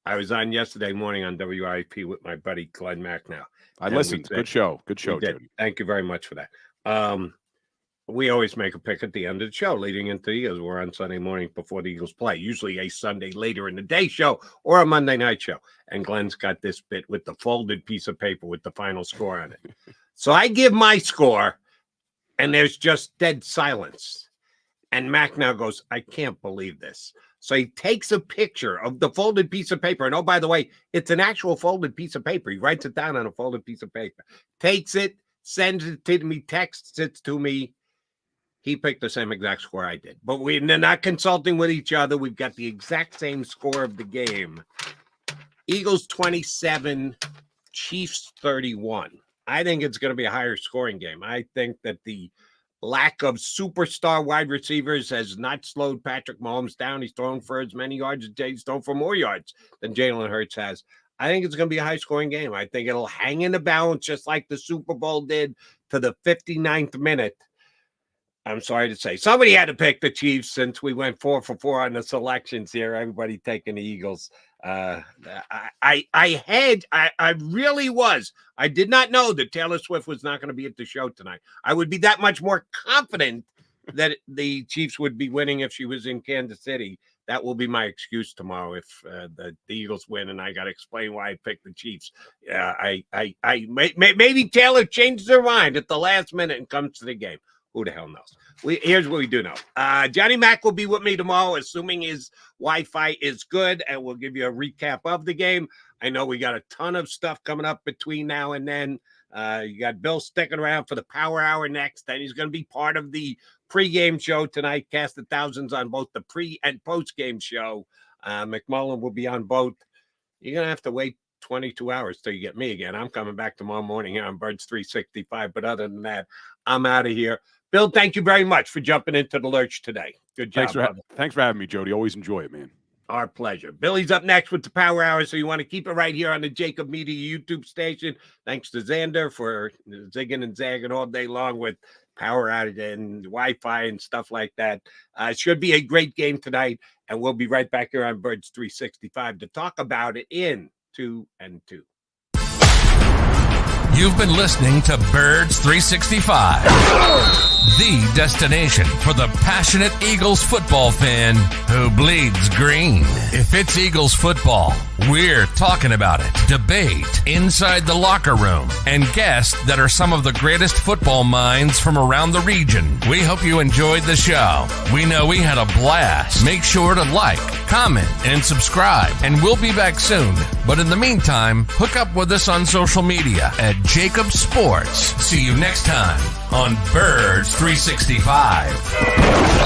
I was on yesterday morning on WIP with my buddy Glenn Macnow. I listened. Good show. Good show, Jody. Thank you very much for that. We always make a pick at the end of the show leading into the Eagles. We're on Sunday morning before the Eagles play, usually a Sunday later in the day show or a Monday night show. And Glenn's got this bit with the folded piece of paper with the final score on it. So I give my score, and there's just dead silence. And Mac now goes, I can't believe this. So he takes a picture of the folded piece of paper. And oh, by the way, it's an actual folded piece of paper. He writes it down on a folded piece of paper, takes it, sends it to me, texts it to me. He picked the same exact score I did. But we're not consulting with each other. We've got the exact same score of the game. Eagles 27, Chiefs 31. I think it's going to be a higher scoring game. I think that the lack of superstar wide receivers has not slowed Patrick Mahomes down. He's thrown for as many yards as he's thrown for more yards than Jaylen Hurts has. I think it's going to be a high-scoring game. I think it'll hang in the balance just like the Super Bowl did to the 59th minute. I'm sorry to say. Somebody had to pick the Chiefs since we went 4 for 4 on the selections here. Everybody taking the Eagles. I really was. I did not know that Taylor Swift was not going to be at the show tonight. I would be that much more confident that the Chiefs would be winning if she was in Kansas City. That will be my excuse tomorrow if the Eagles win, and I got to explain why I picked the Chiefs. Maybe Taylor changes her mind at the last minute and comes to the game. Who the hell knows? Here's what we do know. Johnny Mac will be with me tomorrow, assuming his Wi-Fi is good, and we'll give you a recap of the game. I know we got a ton of stuff coming up between now and then. You got Bill sticking around for the Power Hour next, and he's going to be part of the pregame show tonight. Cast the thousands on both the pre and post-game show. McMullen will be on both. You're going to have to wait 22 hours till you get me again. I'm coming back tomorrow morning here on Birds 365. But other than that, I'm out of here. Bill, thank you very much for jumping into the lurch today. Good job. Thanks for having me, Jody. Always enjoy it, man. Our pleasure. Billy's up next with the Power Hour, so you want to keep it right here on the JAKIB Media YouTube station. Thanks to Zander for zigging and zagging all day long with power outage and Wi-Fi and stuff like that. It should be a great game tonight, and we'll be right back here on Birds 365 to talk about it in 2 and 2. You've been listening to Birds 365, the destination for the passionate Eagles football fan who bleeds green. If it's Eagles football, we're talking about it. Debate, inside the locker room, and guests that are some of the greatest football minds from around the region. We hope you enjoyed the show. We know we had a blast. Make sure to like, comment, and subscribe, and we'll be back soon. But in the meantime, hook up with us on social media at JAKIB Sports. See you next time on Birds 365.